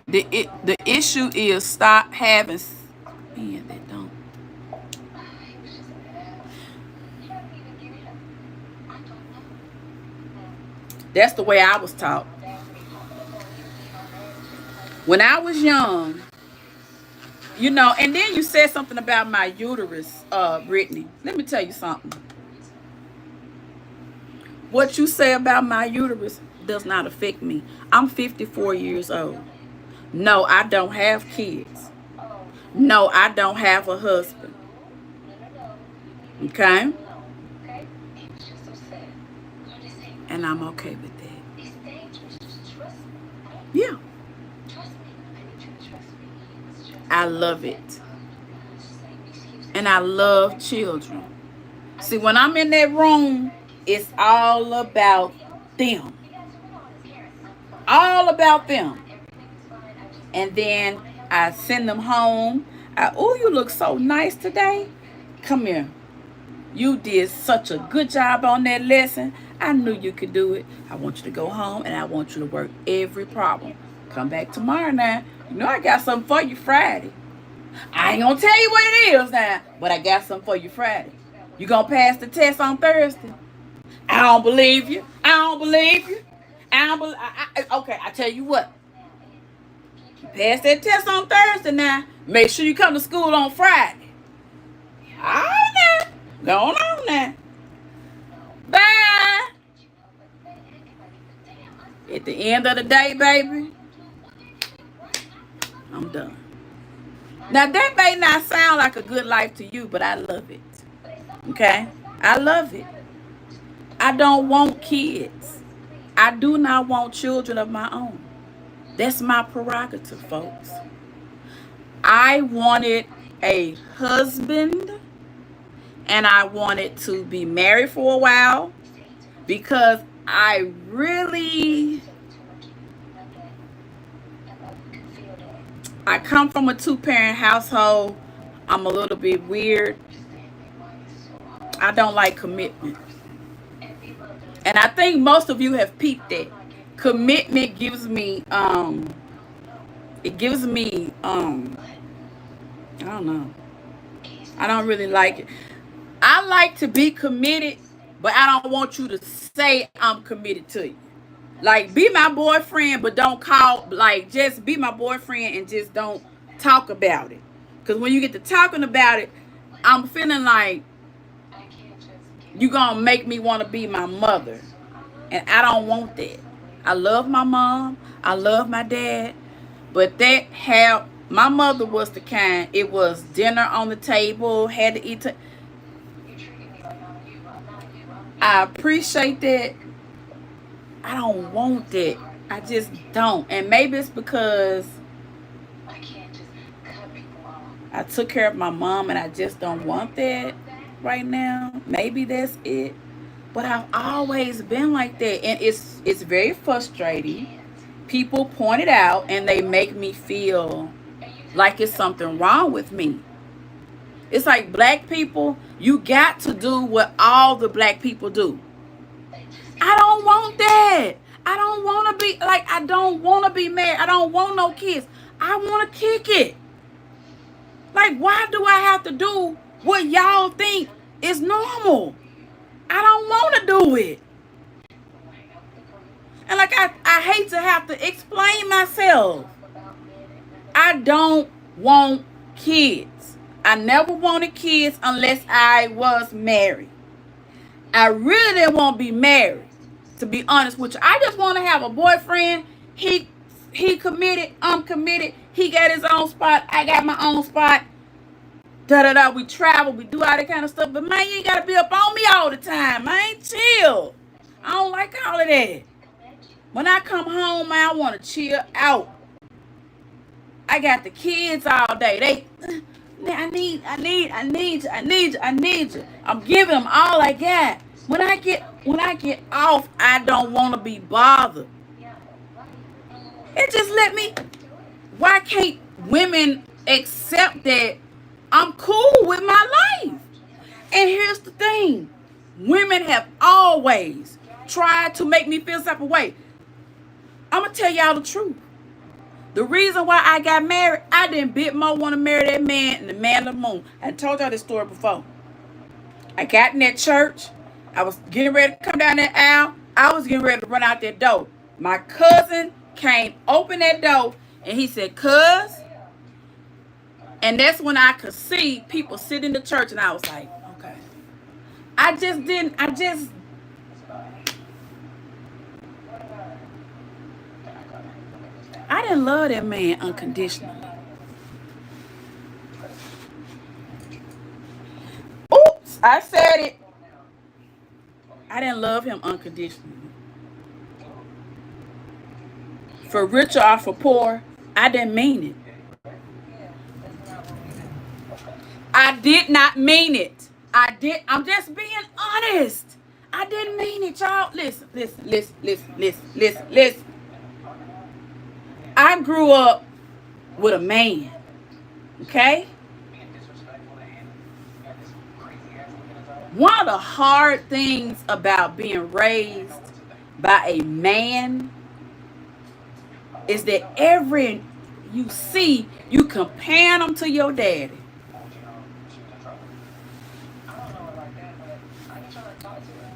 Speaker 1: The issue is stop having men that don't. That's the way I was taught. When I was young, you know, and then you said something about my uterus, Brittany. Let me tell you something. What you say about my uterus does not affect me. I'm 54 years old. No, I don't have kids. No, I don't have a husband. Okay? And I'm okay with that. Yeah. I love it. And I love children. See, when I'm in that room, it's all about them. All about them. And then I send them home. Oh, you look so nice today. Come here. You did such a good job on that lesson. I knew you could do it. I want you to go home and I want you to work every problem. Come back tomorrow now. You know I got something for you Friday. I ain't gonna tell you what it is now, but I got something for you Friday. You gonna pass the test on Thursday? I don't believe you. I don't believe you. Okay, I tell you what. Pass that test on Thursday now. Make sure you come to school on Friday. All right now. Going on now. Bye. At the end of the day, baby, I'm done. Now, that may not sound like a good life to you, but I love it. Okay? I love it. I don't want kids. I do not want children of my own. That's my prerogative, folks. I wanted a husband, and I wanted to be married for a while because I come from a two-parent household. I'm a little bit weird. I don't like commitment. And I think most of you have peeped that. Commitment gives me, I don't know. I don't really like it. I like to be committed, but I don't want you to say I'm committed to you. Like, be my boyfriend, but don't call, like, just be my boyfriend and just don't talk about it. Because when you get to talking about it, I'm feeling like you gonna make me want to be my mother. And I don't want that. I love my mom. I love my dad. But my mother was the kind, it was dinner on the table, had to eat. I appreciate that. I don't want that. I just don't. And maybe it's because I took care of my mom and I just don't want that right now. Maybe that's it. But I've always been like that. And it's very frustrating. People point it out and they make me feel like it's something wrong with me. It's like black people, you got to do what all the black people do. I don't want that. I don't want to be, like, I don't want to be married. I don't want no kids. I want to kick it. Like, why do I have to do what y'all think is normal? I don't want to do it. And like, I hate to have to explain myself. I don't want kids. I never wanted kids unless I was married. I really didn't want to be married. To be honest with you, I just want to have a boyfriend. He committed. I'm committed. He got his own spot. I got my own spot. We travel. We do all that kind of stuff. But man, you ain't gotta be up on me all the time. Man, chill. I don't like all of that. When I come home, man, I want to chill out. I got the kids all day. I need you. I'm giving them all I got. When I get off, I don't want to be bothered. It just let me. Why can't women accept that I'm cool with my life? And here's the thing. Women have always tried to make me feel some type of way. I'm going to tell y'all the truth. The reason why I got married, I didn't bit more want to marry that man and the man of the moon. I told y'all this story before. I got in that church. I was getting ready to come down that aisle. I was getting ready to run out that door. My cousin came, opened that door, and he said, "Cuz." And that's when I could see people sit in the church, and I was like, okay. I didn't love that man unconditionally. Oops, I said it. I didn't love him unconditionally. For richer or for poor, I didn't mean it. I did not mean it. I'm just being honest. I didn't mean it, y'all. Listen. I grew up with a man. Okay? One of the hard things about being raised by a man is that you compare them to your daddy.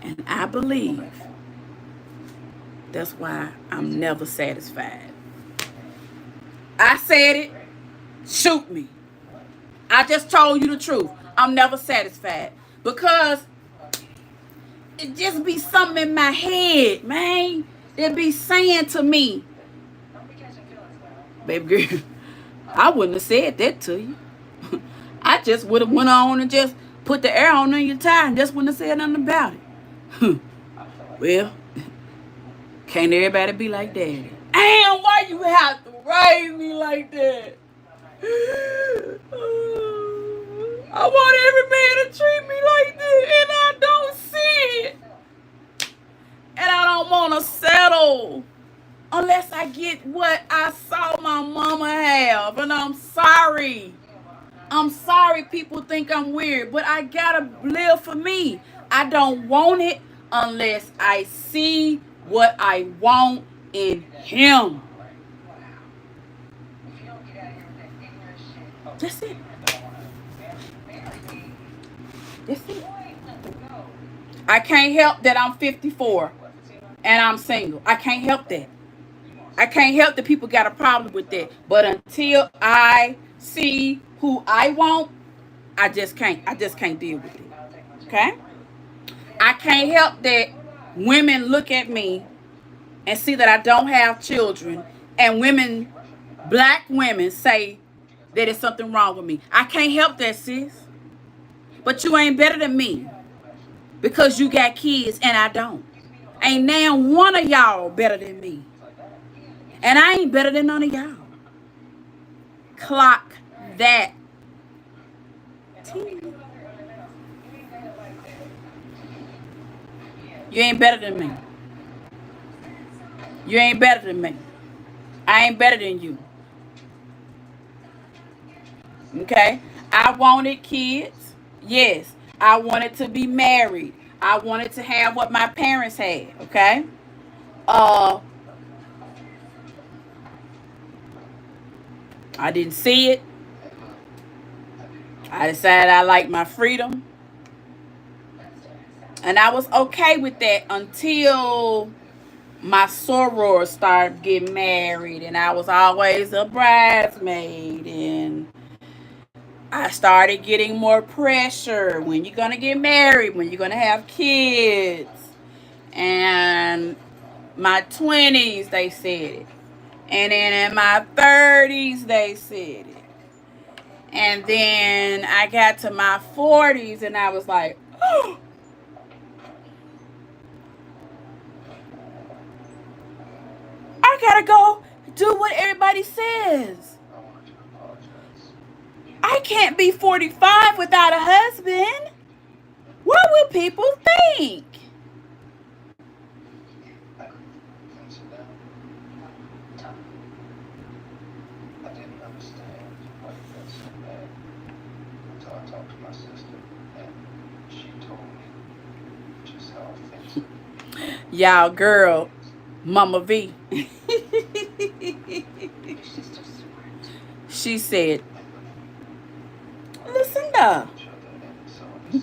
Speaker 1: And I believe that's why I'm never satisfied. I said it. Shoot me. I just told you the truth. I'm never satisfied. Because it just be something in my head, man. It be saying to me, baby girl, I wouldn't have said that to you. I just would have went on and just put the air on in your tire and just wouldn't have said nothing about it. Well, can't everybody be like daddy? Damn, why you have to raise me like that? I want every man to treat me like this, and I don't see it. And I don't want to settle unless I get what I saw my mama have. And I'm sorry. I'm sorry people think I'm weird, but I gotta live for me. I don't want it unless I see what I want in him. That's it. That's it. I can't help that I'm 54 and I'm single. I can't help that. I can't help that people got a problem with that. But until I see who I want, I just can't deal with it. Okay? I can't help that women look at me and see that I don't have children, and black women say that there's something wrong with me. I can't help that, sis. But you ain't better than me because you got kids and I don't. Ain't now one of y'all better than me. And I ain't better than none of y'all. Clock that. You ain't better than me. You ain't better than me. I ain't better than you. Okay? I wanted kids. Yes. I wanted to be married. I wanted to have what my parents had. Okay? I didn't see it. I decided I liked my freedom. And I was okay with that until my soror started getting married. And I was always a bridesmaid. And I started getting more pressure. When you're going to get married? When you're going to have kids? And my 20s, they said it. And then in my 30s, they said it. And then I got to my 40s and I was like, oh, I gotta go do what everybody says. I can't be 45 without a husband. What will people think? Y'all, girl, Mama V. She said, Lucinda, you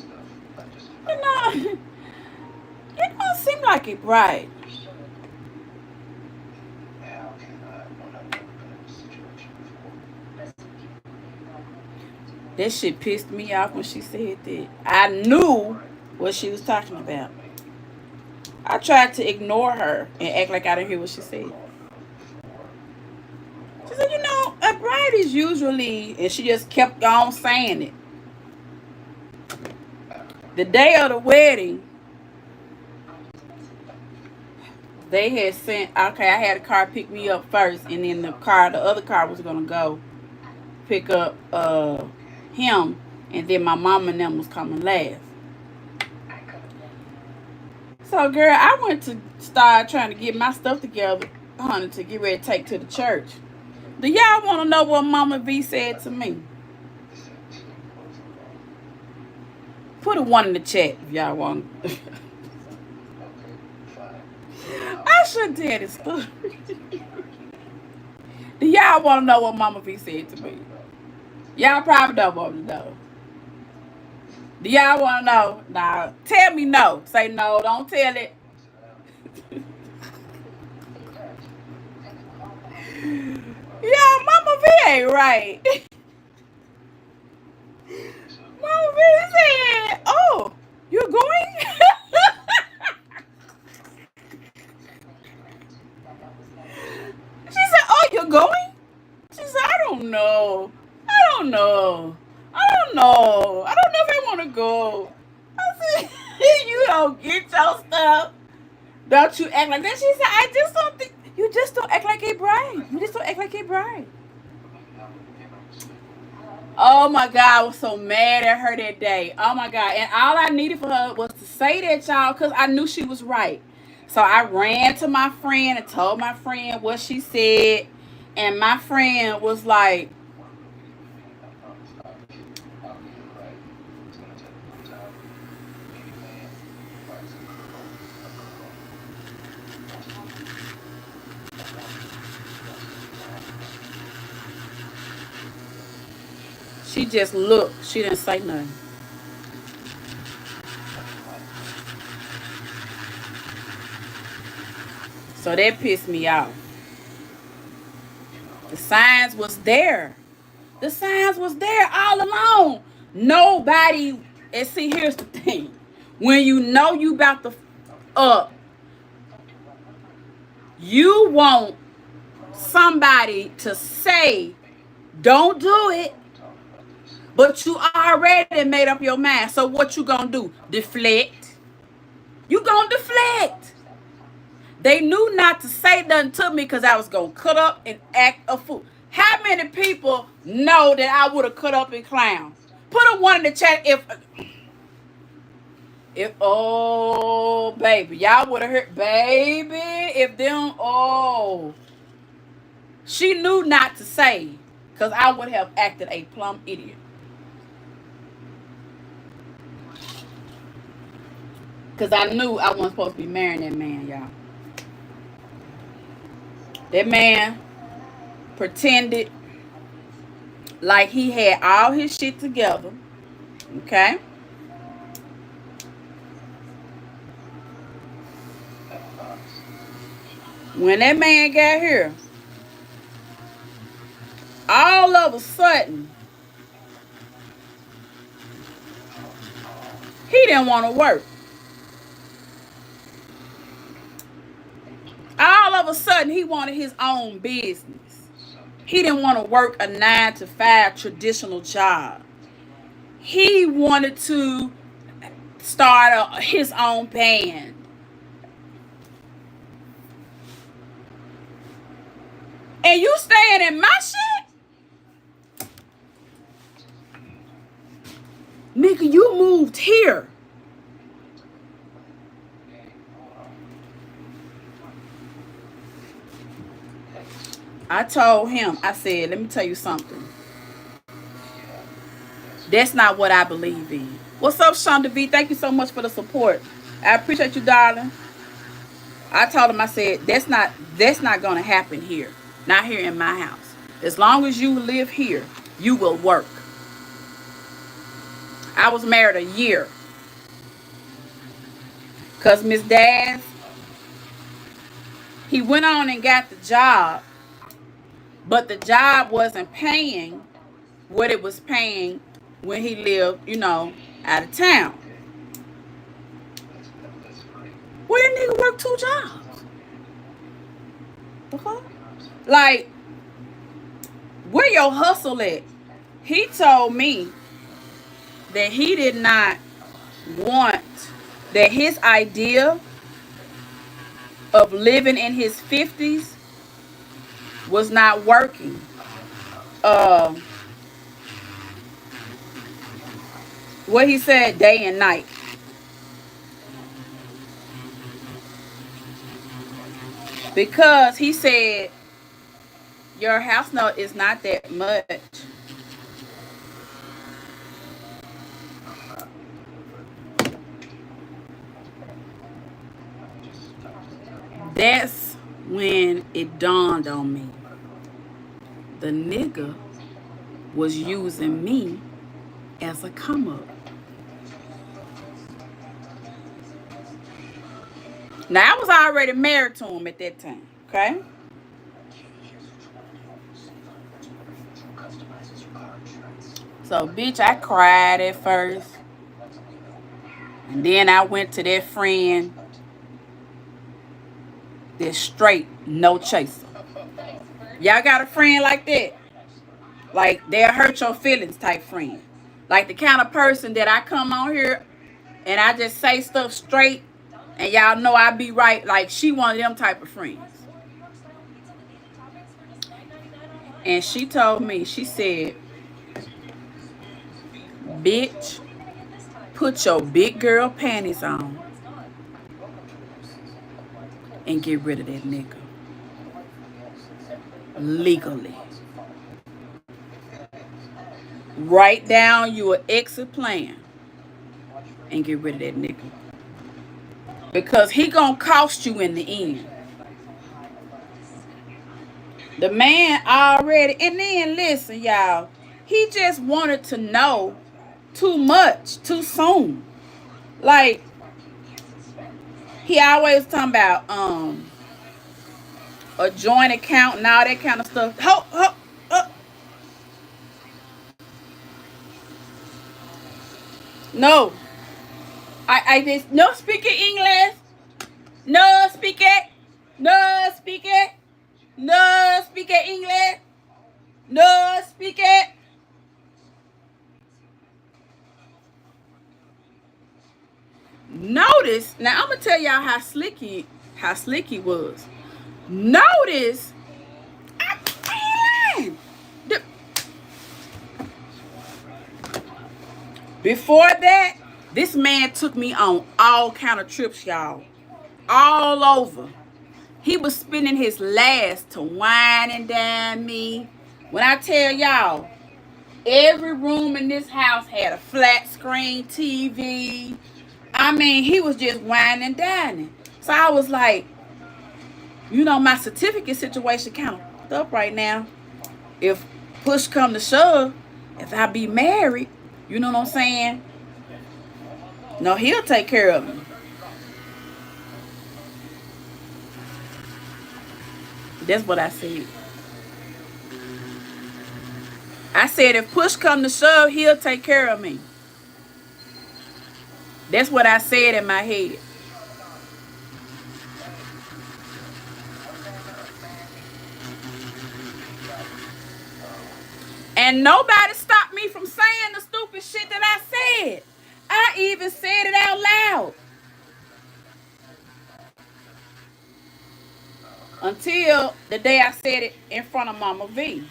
Speaker 1: know, it don't seem like it right. That shit pissed me off when she said that. I knew what she was talking about. I tried to ignore her and act like I didn't hear what she said. She said, a bride is usually, and she just kept on saying it. The day of the wedding, they had sent, okay, I had a car pick me up first, and then the other car was going to go pick up him, and then my mom and them was coming last. So, girl, I went to start trying to get my stuff together, honey, to get ready to take to the church. Do y'all want to know what Mama V said to me? Put a 1 in the chat if y'all want. I should tell this story. Do y'all want to know what Mama V said to me? Y'all probably don't want to know. Do y'all want to know? Nah, tell me no. Say no, don't tell it. Yeah, Mama V ain't right. Mama V said, oh, you're going? She said, oh, you're going? She said, I don't know. I don't know. I don't know. I don't know if I want to go. I said, you don't get your stuff. Don't you act like that. She said, I just don't think, you just don't act like a bride. You just don't act like a bride. Oh my God, I was so mad at her that day. Oh my God. And all I needed for her was to say that, y'all, because I knew she was right. So I ran to my friend and told my friend what she said. And my friend was like, she just looked. She didn't say nothing. So that pissed me off. The signs was there. The signs was there all along. Nobody, and see, here's the thing. When you know you about to up, you want somebody to say, don't do it. But you already made up your mind. So what you gonna do? Deflect. You gonna deflect. They knew not to say nothing to me because I was gonna cut up and act a fool. How many people know that I would have cut up and clown? Put a 1 in the chat if oh baby, y'all would have heard, baby, if them, oh, she knew not to say, because I would have acted a plumb idiot. Because I knew I wasn't supposed to be marrying that man, y'all. That man pretended like he had all his shit together. Okay? When that man got here, all of a sudden, he didn't want to work. a sudden he wanted his own business. He didn't want to work a 9-to-5 traditional job. He wanted to start his own band. And you staying in my shit? Nigga, you moved here. I told him, I said, let me tell you something. That's not what I believe in. What's up, Shonda V? Thank you so much for the support. I appreciate you, darling. I told him, I said, that's not going to happen here. Not here in my house. As long as you live here, you will work. I was married a year. Because Miss Daz, he went on and got the job. But the job wasn't paying what it was paying when he lived, out of town. Well, that nigga worked 2 jobs. Okay. Like, where your hustle at? He told me that he did not want, that his idea of living in his 50s was not working. What he said, day and night. Because he said, your house note is not that much. That's when it dawned on me. The nigga was using me as a come up. Now, I was already married to him at that time, okay? So, bitch, I cried at first. And then I went to that friend that's straight, no chaser. Y'all got a friend like that? Like, they'll hurt your feelings type friend. Like the kind of person that I come on here and I just say stuff straight and y'all know I be right. Like, she one of them type of friends. And she told me, she said, bitch, put your big girl panties on and get rid of that nigga. Legally. Write down your exit plan and get rid of that nigga. Because he gonna cost you in the end. The man already, and then listen, y'all, he just wanted to know too much, too soon. Like, he always talking about a joint account and all that kind of stuff. No. I just no speaking English. No speak it. No speak it. No speak it English. No speak it. Notice, now I'm gonna tell y'all how slick he was. Notice, before that, this man took me on all kind of trips, y'all. All over. He was spending his last to wine and dine me. When I tell y'all, every room in this house had a flat screen TV. I mean, he was just wine and dining. So I was like, my certificate situation kind of fucked up right now. If push come to shove, if I be married, you know what I'm saying? No, he'll take care of me. That's what I said. I said if push come to shove, he'll take care of me. That's what I said in my head. And nobody stopped me from saying the stupid shit that I said. I even said it out loud. Until the day I said it in front of Mama V.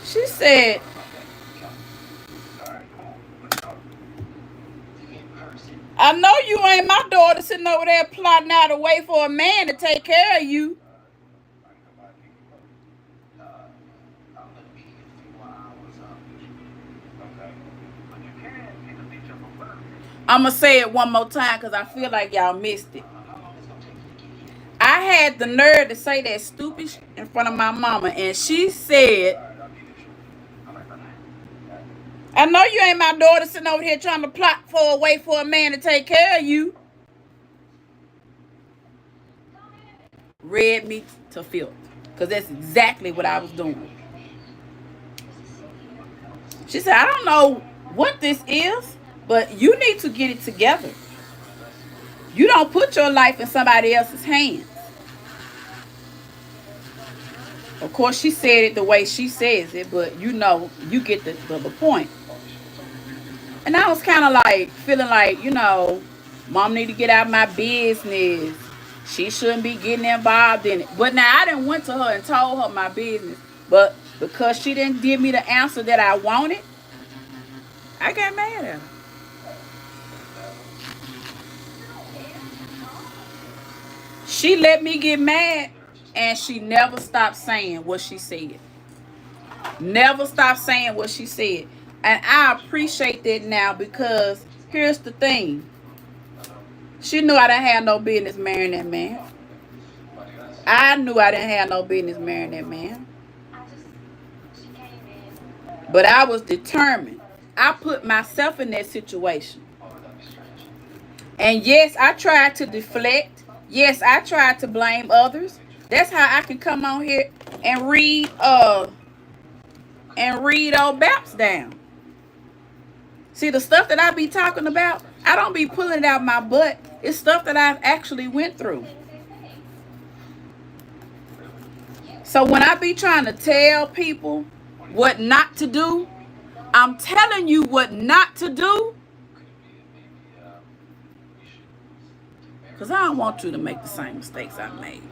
Speaker 1: She said, I know you ain't my daughter sitting over there plotting out a way for a man to take care of you. I'm going to say it one more time because I feel like y'all missed it. I had the nerve to say that stupid shit in front of my mama, and she said, I know you ain't my daughter sitting over here trying to plot for a way for a man to take care of you. Red me to filth. Because that's exactly what I was doing. She said, I don't know what this is, but you need to get it together. You don't put your life in somebody else's hands. Of course, she said it the way she says it, but you know, you get the point. And I was kind of like, feeling like, you know, mom need to get out of my business. She shouldn't be getting involved in it. But now I didn't went to her and told her my business. But because she didn't give me the answer that I wanted, I got mad at her. She let me get mad, and she never stopped saying what she said. Never stopped saying what she said. And I appreciate that now because here's the thing. She knew I didn't have no business marrying that man. I knew I didn't have no business marrying that man. But I was determined. I put myself in that situation. And yes, I tried to deflect. Yes, I tried to blame others. That's how I can come on here and read old BAPS down. See, the stuff that I be talking about, I don't be pulling it out my butt. It's stuff that I've actually went through. So when I be trying to tell people what not to do, I'm telling you what not to do. Because I don't want you to make the same mistakes I made.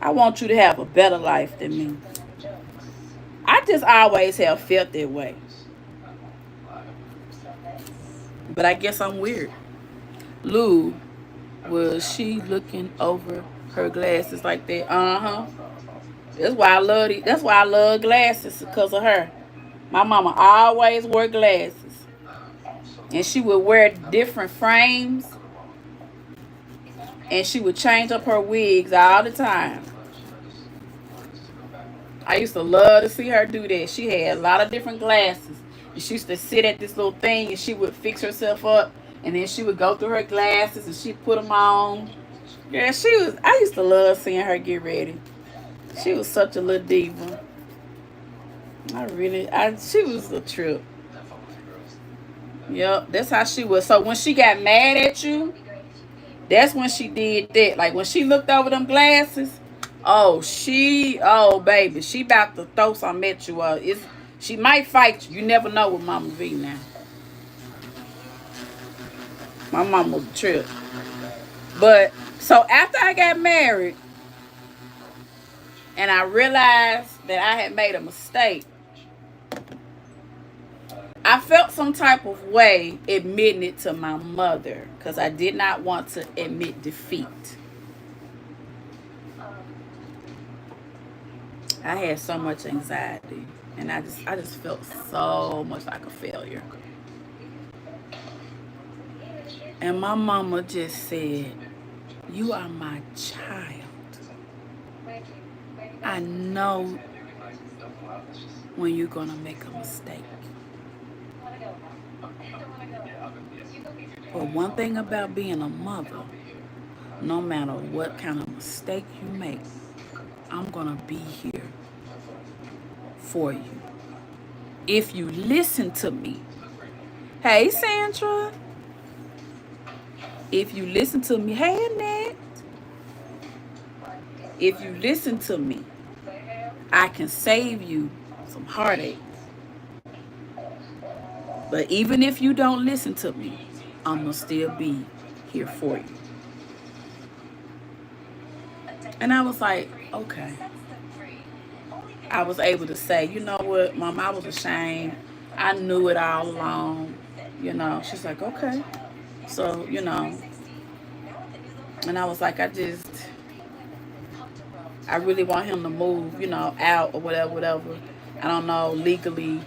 Speaker 1: I want you to have a better life than me. I just always have felt that way. But I guess I'm weird. Lou, was she looking over her glasses like that? Uh-huh. That's why I love it. That's why I love glasses, because of her. My mama always wore glasses. And she would wear different frames. And she would change up her wigs all the time. I used to love to see her do that. She had a lot of different glasses. And she used to sit at this little thing and she would fix herself up. And then she would go through her glasses and she'd put them on. Yeah, I used to love seeing her get ready. She was such a little diva. She was a trip. Yep, that's how she was. So when she got mad at you, that's when she did that. Like when she looked over them glasses, oh baby, she about to throw something at you. She might fight you. You never know with Mama V now. My mom was a trip. But so after I got married and I realized that I had made a mistake, I felt some type of way admitting it to my mother because I did not want to admit defeat. I had so much anxiety and I just felt so much like a failure. And my mama just said, "You are my child. I know when you're going to make a mistake. But one thing about being a mother, no matter what kind of mistake you make, I'm going to be here for you. If you listen to me." Hey, Sandra. If you listen to me, hey Annette, if you listen to me, I can save you some heartache. But even if you don't listen to me, I'm going to still be here for you. And I was like, okay. I was able to say, you know what, Mom, I was ashamed. I knew it all along. You know, she's like, okay. So, you know, and I was like, I really want him to move, you know, out or whatever, whatever. I don't know legally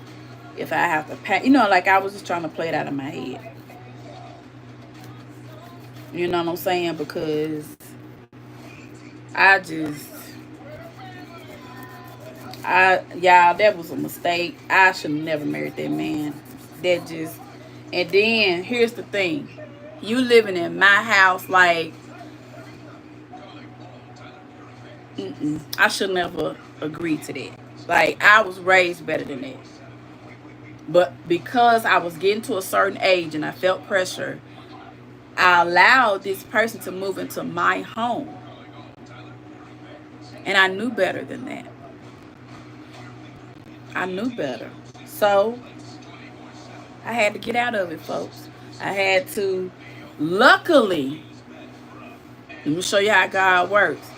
Speaker 1: if I have to pay. You know, like I was just trying to play it out of my head. You know what I'm saying? Because y'all, that was a mistake. I should have never married that man. And then here's the thing. You living in my house, like, I should never agree to that. Like, I was raised better than that. But because I was getting to a certain age and I felt pressure, I allowed this person to move into my home. And I knew better than that. I knew better. So I had to get out of it, folks. I had to, luckily, let me show you how God works.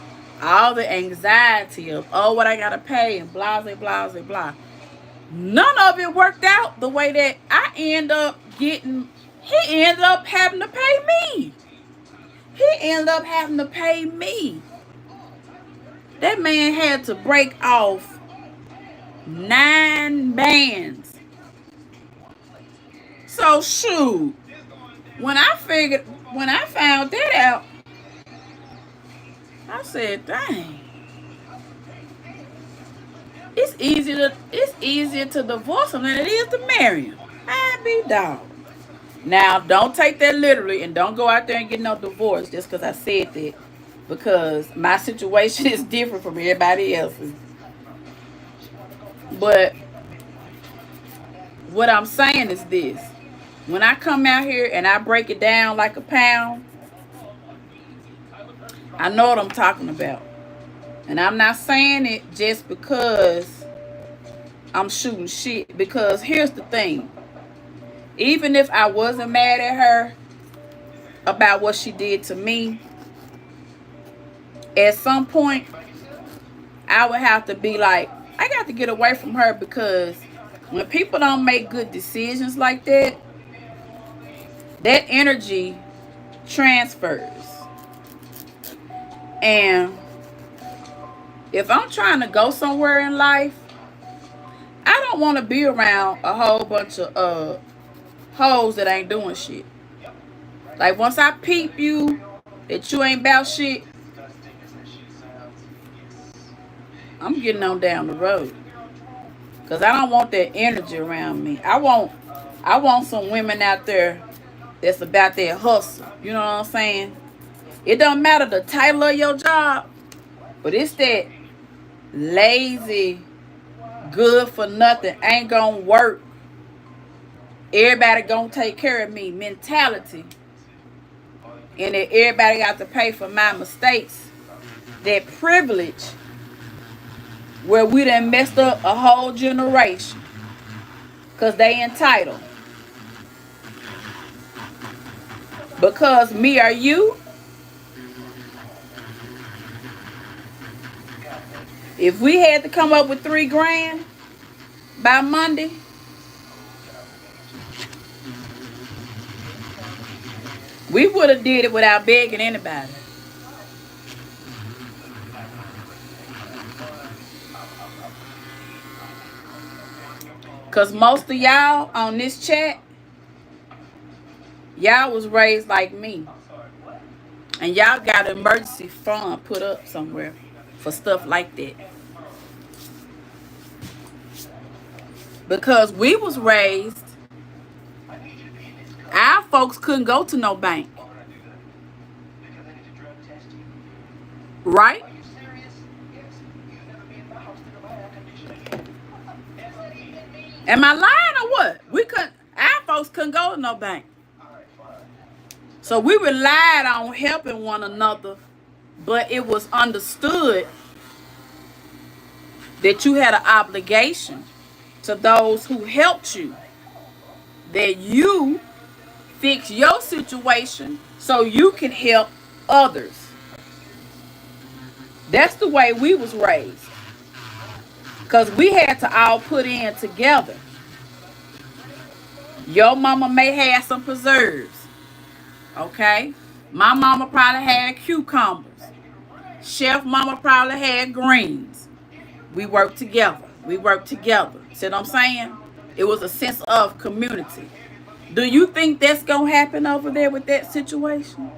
Speaker 1: All the anxiety of, oh, what I got to pay and blah, blah, blah, blah. None of it worked out the way that I end up getting. He ended up having to pay me. That man had to break off 9 bands. So shoot, when I found that out, I said, dang. It's easier to divorce him than it is to marry him. I be dog. Now, don't take that literally and don't go out there and get no divorce just because I said that. Because my situation is different from everybody else's. But what I'm saying is this. When I come out here and I break it down like a pound, I know what I'm talking about. And I'm not saying it just because I'm shooting shit. Because here's the thing. Even if I wasn't mad at her about what she did to me, at some point, I would have to be like, I got to get away from her, because when people don't make good decisions like that, that energy transfers. And if I'm trying to go somewhere in life, I don't want to be around a whole bunch of hoes that ain't doing shit. Like, once I peep you that you ain't about shit, I'm getting on down the road. Because I don't want that energy around me. I want some women out there that's about their hustle. You know what I'm saying? It don't matter the title of your job, but it's that lazy, good for nothing, ain't gonna work, everybody gonna take care of me mentality. And that everybody got to pay for my mistakes. That privilege where we done messed up a whole generation because they entitled. Because me or you, if we had to come up with $3,000 by Monday, we would have did it without begging anybody. Because most of y'all on this chat, y'all was raised like me. And y'all got an emergency fund put up somewhere for stuff like that. Because we was raised, our folks couldn't go to no bank. Right? Am I lying or what? Our folks couldn't go to no bank. So we relied on helping one another, but it was understood that you had an obligation to those who helped you, that you fix your situation so you can help others. That's the way we was raised, because we had to all put in together. Your mama may have some preserves, okay? My mama probably had cucumbers. Chef mama probably had greens. We worked together. We worked together. See what I'm saying? It was a sense of community. Do you think that's going to happen over there with that situation?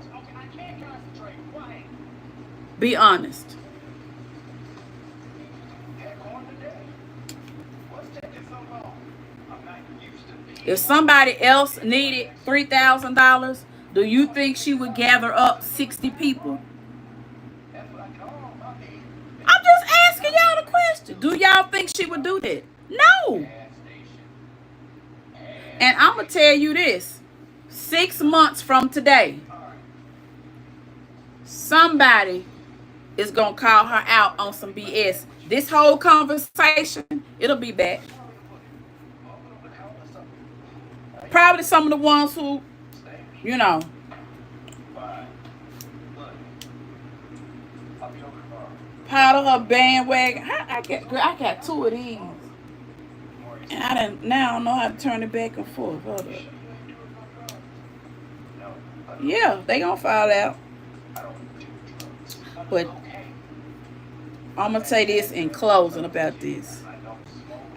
Speaker 1: Be honest. If somebody else needed $3,000, do you think she would gather up 60 people? I'm just asking y'all the question. Do y'all think she would do that? No. And I'm going to tell you this. 6 months from today, somebody is going to call her out on some BS. This whole conversation, it'll be back. Probably some of the ones who, you know, part of her bandwagon. I got 2 of these. And now I don't know how to turn it back and forth. Hold up. Yeah, they gonna fall out. But I'm gonna say this in closing about this.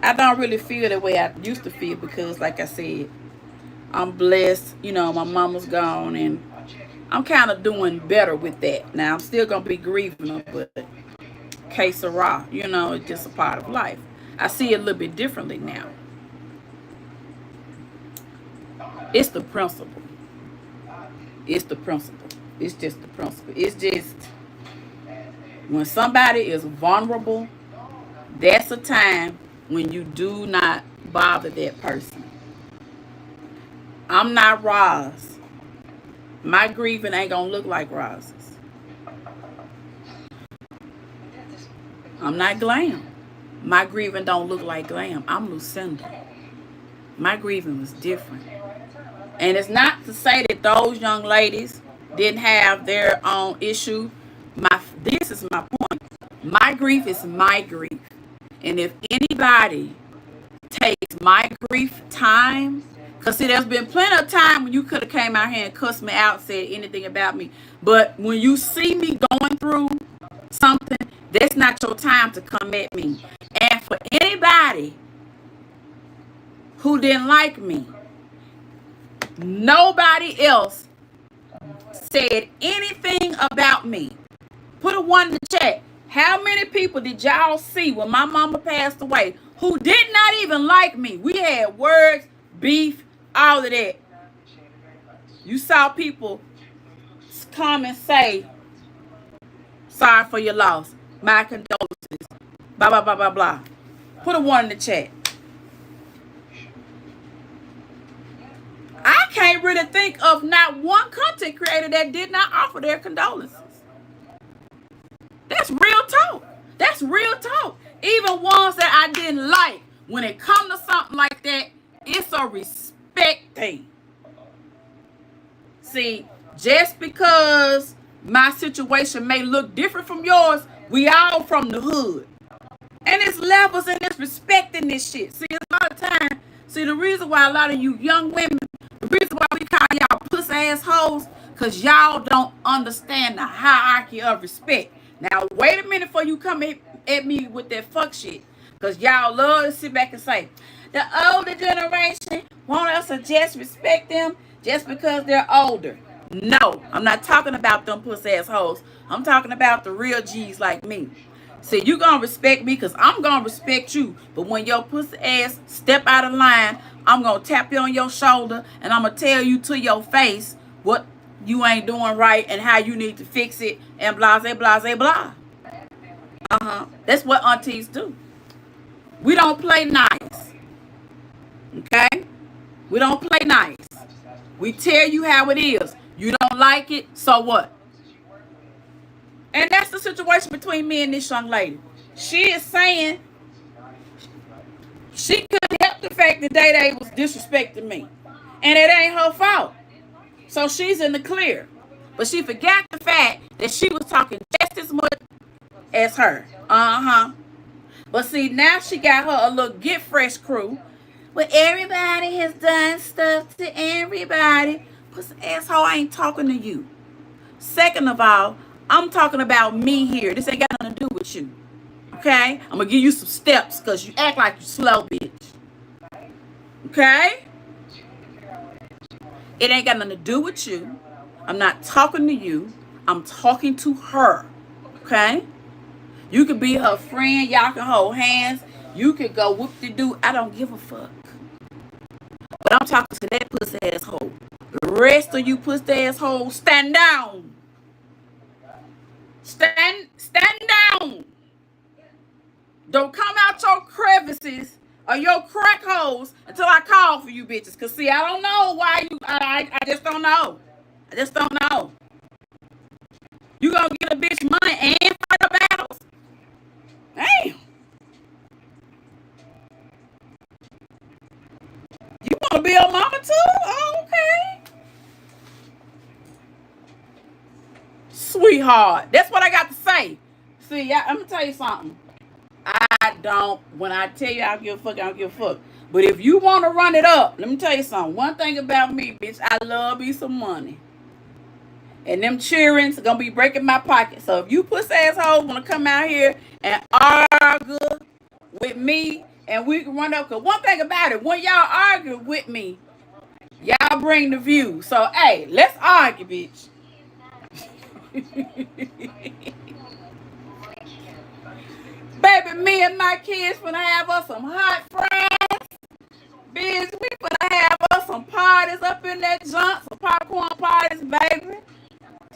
Speaker 1: I don't really feel the way I used to feel because, like I said, I'm blessed. You know, my mama's gone, and I'm kind of doing better with that. Now, I'm still gonna be grieving her, but que sera, you know, it's just a part of life. I see it a little bit differently now. It's the principle. It's the principle. It's just the principle. It's just when somebody is vulnerable, that's a time when you do not bother that person. I'm not Roz. My grieving ain't gonna look like Roz's. I'm not Glam. My grieving don't look like Glam. I'm Lucinda. My grieving was different. And it's not to say that those young ladies didn't have their own issue. This is my point. My grief is my grief. And if anybody takes my grief time, because see, there's been plenty of time when you could have came out here and cussed me out, said anything about me. But when you see me going through something, that's not your time to come at me. And for anybody who didn't like me, nobody else said anything about me. Put a 1 in the chat. How many people did y'all see when my mama passed away who did not even like me? We had words, beef, all of that. You saw people come and say, sorry for your loss. My condolences. Blah, blah, blah, blah, blah. Put a 1 in the chat. I can't really think of not one content creator that did not offer their condolences. That's real talk. That's real talk. Even ones that I didn't like, when it comes to something like that, it's a respect thing. See, just because my situation may look different from yours, we all from the hood. And it's levels and it's respecting this shit. See, it's a lot of time. See, the reason why a lot of you young women, the reason why we call y'all puss ass hoes, because y'all don't understand the hierarchy of respect. Now, wait a minute before you come at me with that fuck shit. Because y'all love to sit back and say, the older generation want us to just respect them just because they're older. No, I'm not talking about them puss ass hoes. I'm talking about the real G's like me. See, you gonna respect me because I'm gonna respect you. But when your pussy ass step out of line, I'm gonna tap you on your shoulder and I'm gonna tell you to your face what you ain't doing right and how you need to fix it and blah, blah, blah, blah. That's what aunties do. We don't play nice. Okay? We don't play nice. We tell you how it is. You don't don't like it, so what? And that's the situation between me and this young lady. She is saying she couldn't help the fact that Day Day was disrespecting me. And it ain't her fault. So she's in the clear. But she forgot the fact that she was talking just as much as her. Uh-huh. But see, now she got her a little get fresh crew where everybody has done stuff to everybody. Pussy asshole, I ain't talking to you. Second of all, I'm talking about me here. This ain't got nothing to do with you. Okay? I'm going to give you some steps because you act like you slow, bitch. Okay? It ain't got nothing to do with you. I'm not talking to you. I'm talking to her. Okay? You could be her friend. Y'all can hold hands. You could go whoop-de-doo. I don't give a fuck. But I'm talking to that pussy asshole. The rest of you pussy assholes, stand down. Stand down. Don't come out your crevices or your crack holes until I call for you bitches. Because, see, I don't know why you... I just don't know. I just don't know. You gonna get a bitch money and fight the battles? Damn. You want to be a mama too? Oh, okay. Sweetheart. That's what I got to say. See, I'm going to tell you something. I don't, when I tell you I don't give a fuck, I don't give a fuck. But if you want to run it up, let me tell you something. One thing about me, bitch, I love me some money. And them cheerings are going to be breaking my pocket. So if you pussy assholes want to come out here and argue with me and we can run up. Because one thing about it, when y'all argue with me, y'all bring the view. So, hey, let's argue, bitch. Baby, me and my kids finna have us some hot fries. Bitch, we finna have us some parties up in that junk. Some popcorn parties, baby.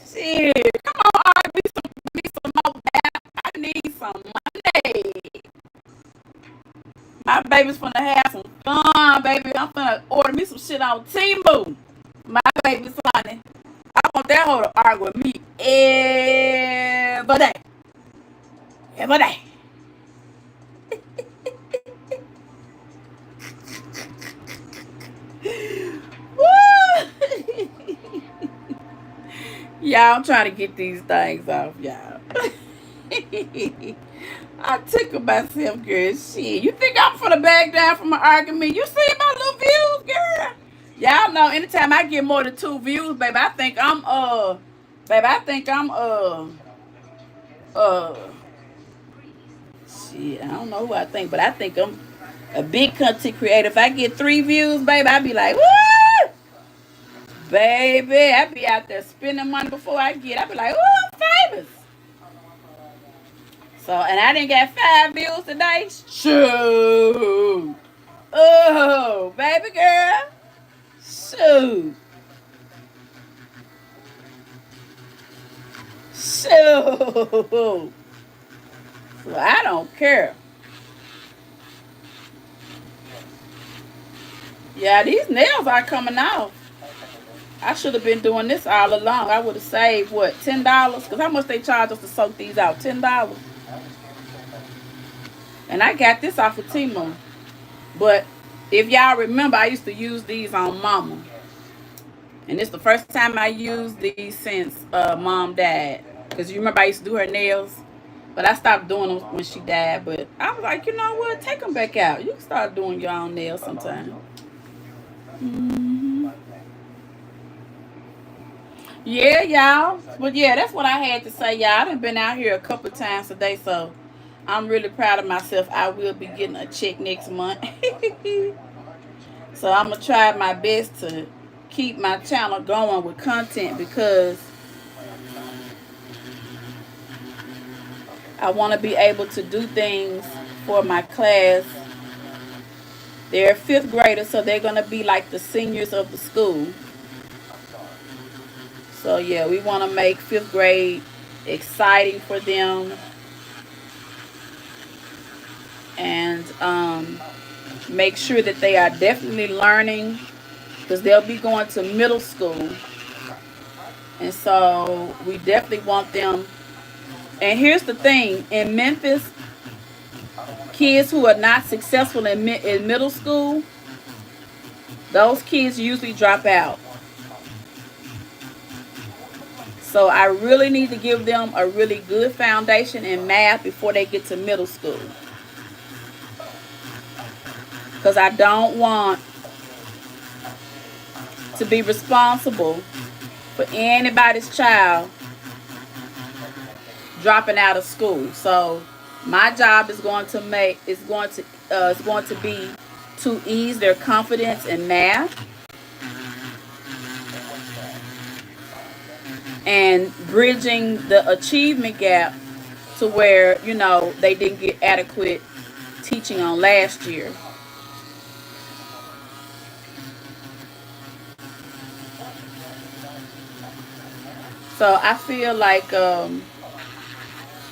Speaker 1: Shit, come on, me some more back. I need some money. My baby's finna have some fun, baby. I'm finna order me some shit on Temu. My baby's honey. I want that hoe to argue with me every day. Every day. Y'all, I'm trying to get these things off, y'all. I tickle myself, girl. Shit, you think I'm finna back down from an argument? You see my little views, girl? Y'all know anytime I get more than 2 views, baby, I think I'm shit, I don't know who I think, but I think I'm a big content creator. If I get 3 views, baby, I be like, woo! Baby, I be out there spending money before I be like, ooh, I'm famous. So, and I didn't get 5 views today. Shoot. Oh, baby girl. Shoot. Shoot. So I don't care. Yeah, these nails are coming off. I should have been doing this all along. I would have saved, what, $10? Because how much they charge us to soak these out? $10. And I got this off of Temu. But if y'all remember, I used to use these on Mama. And it's the first time I used these since Mom died. Because you remember I used to do her nails. But I stopped doing them when she died. But I was like, you know what? Take them back out. You can start doing your own nails sometime. Yeah, y'all. But yeah, that's what I had to say, y'all. I done been out here a couple times today, so I'm really proud of myself. I will be getting a check next month. So I'm going to try my best to keep my channel going with content because I want to be able to do things for my class. They're 5th graders, so they're going to be like the seniors of the school. So yeah, we want to make 5th grade exciting for them. And make sure that they are definitely learning because they'll be going to middle school. And so we definitely want them. And here's the thing, in Memphis, kids who are not successful in middle school, those kids usually drop out. So I really need to give them a really good foundation in math before they get to middle school. Because I don't want to be responsible for anybody's child dropping out of school. So my job is going to be to ease their confidence in math and bridging the achievement gap to where, they didn't get adequate teaching on last year. So I feel like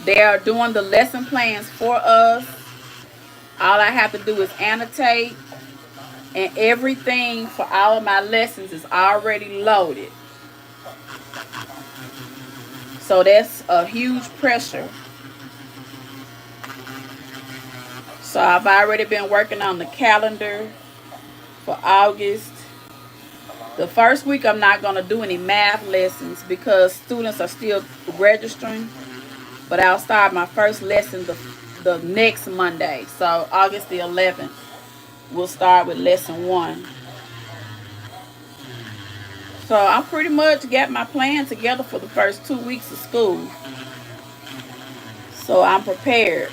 Speaker 1: they are doing the lesson plans for us. All I have to do is annotate, and everything for all of my lessons is already loaded. So that's a huge pressure. So I've already been working on the calendar for August. The first week I'm not going to do any math lessons because students are still registering. But I'll start my first lesson the next Monday. So August the 11th, we'll start with lesson 1. So I pretty much got my plan together for the first 2 weeks of school. So I'm prepared.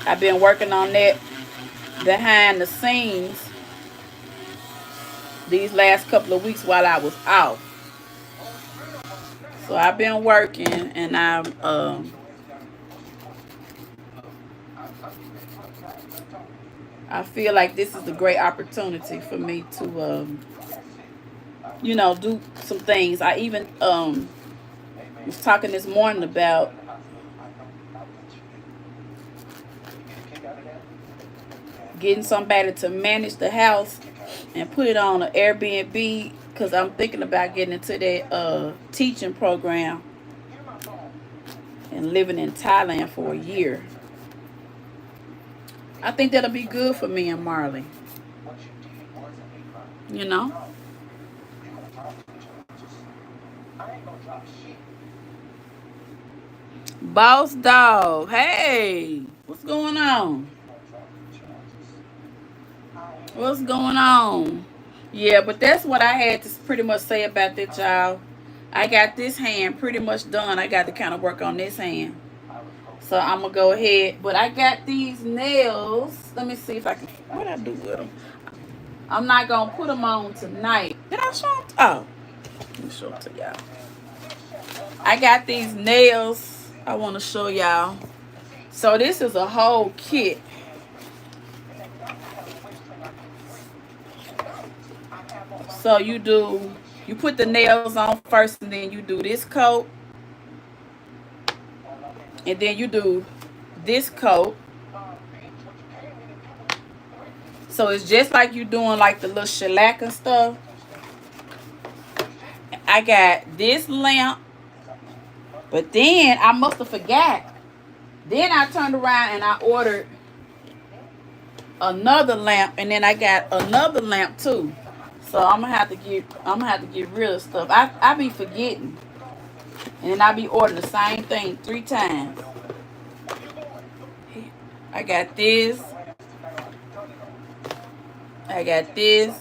Speaker 1: I've been working on that behind the scenes these last couple of weeks while I was out. So I've been working, and I feel like this is a great opportunity for me to do some things. I even was talking this morning about getting somebody to manage the house and put it on an Airbnb, because I'm thinking about getting into that teaching program and living in Thailand for a year. I think that'll be good for me and Marley. Boss dog, hey, what's going on? What's going on? Yeah, but that's what I had to pretty much say about that, y'all. I got this hand pretty much done. I got to kind of work on this hand. So I'm going to go ahead. But I got these nails. Let me see if I can. What did I do with them? I'm not going to put them on tonight. Did I show them? Oh, let me show them to y'all. I got these nails I want to show y'all. So this is a whole kit. So you put the nails on first, and then you do this coat. And then you do this coat. So it's just like you doing like the little shellac and stuff. I got this lamp. But then I must have forgot. Then I turned around and I ordered another lamp, and then I got another lamp too. So I'm gonna have to get rid of stuff. I be forgetting. And then I be ordering the same thing 3 times. I got this. I got this.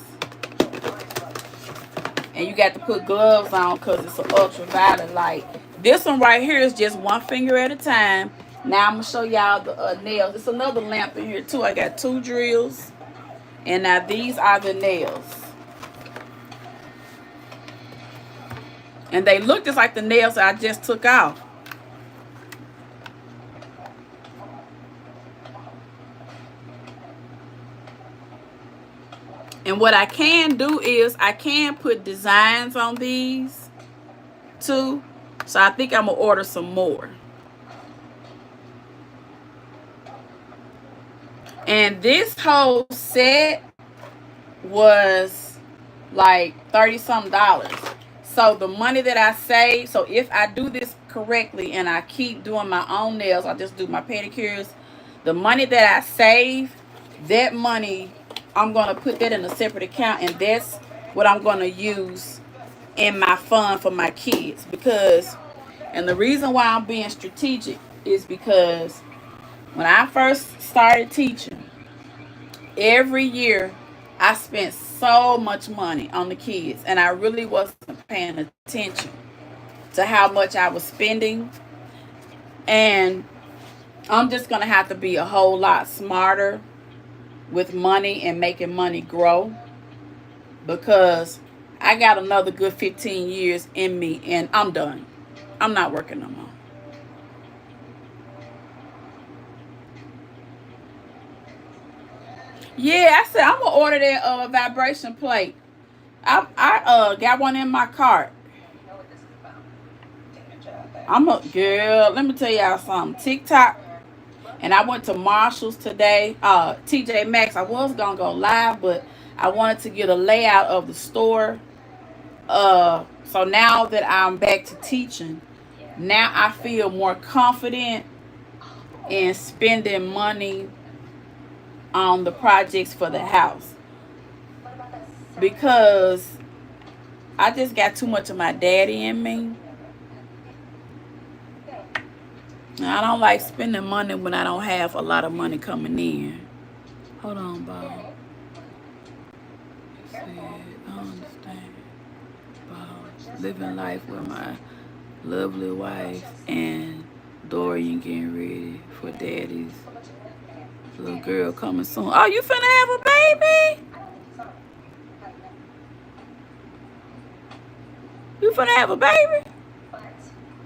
Speaker 1: And you got to put gloves on because it's an ultraviolet light. This one right here is just 1 finger at a time. Now I'm going to show y'all the nails. There's another lamp in here too. I got 2 drills. And now these are the nails. And they look just like the nails that I just took off. And what I can do is I can put designs on these too. So I think I'm going to order some more. And this whole set was like $30-something. So the money that I save, so if I do this correctly and I keep doing my own nails, I just do my pedicures, the money that I save, that money, I'm going to put that in a separate account, and that's what I'm going to use in my fund for my kids. Because, and the reason why I'm being strategic is because when I first started teaching, every year I spent so much money on the kids, and I really wasn't paying attention to how much I was spending. And I'm just going to have to be a whole lot smarter with money and making money grow, because I got another good 15 years in me and I'm done. I'm not working no more. Yeah, I said I'm gonna order that vibration plate. I got one in my cart. I'm a girl. Let me tell y'all something. TikTok, and I went to Marshall's today. TJ Maxx. I was gonna go live, but I wanted to get a layout of the store. So now that I'm back to teaching, now I feel more confident in spending money on the projects for the house, because I just got too much of my daddy in me. I don't like spending money when I don't have a lot of money coming in. Hold on, Bob. I understand. Bob, living life with my lovely wife and Dorian getting ready for daddy's little girl coming soon. Oh, you finna have a baby? You finna have a baby?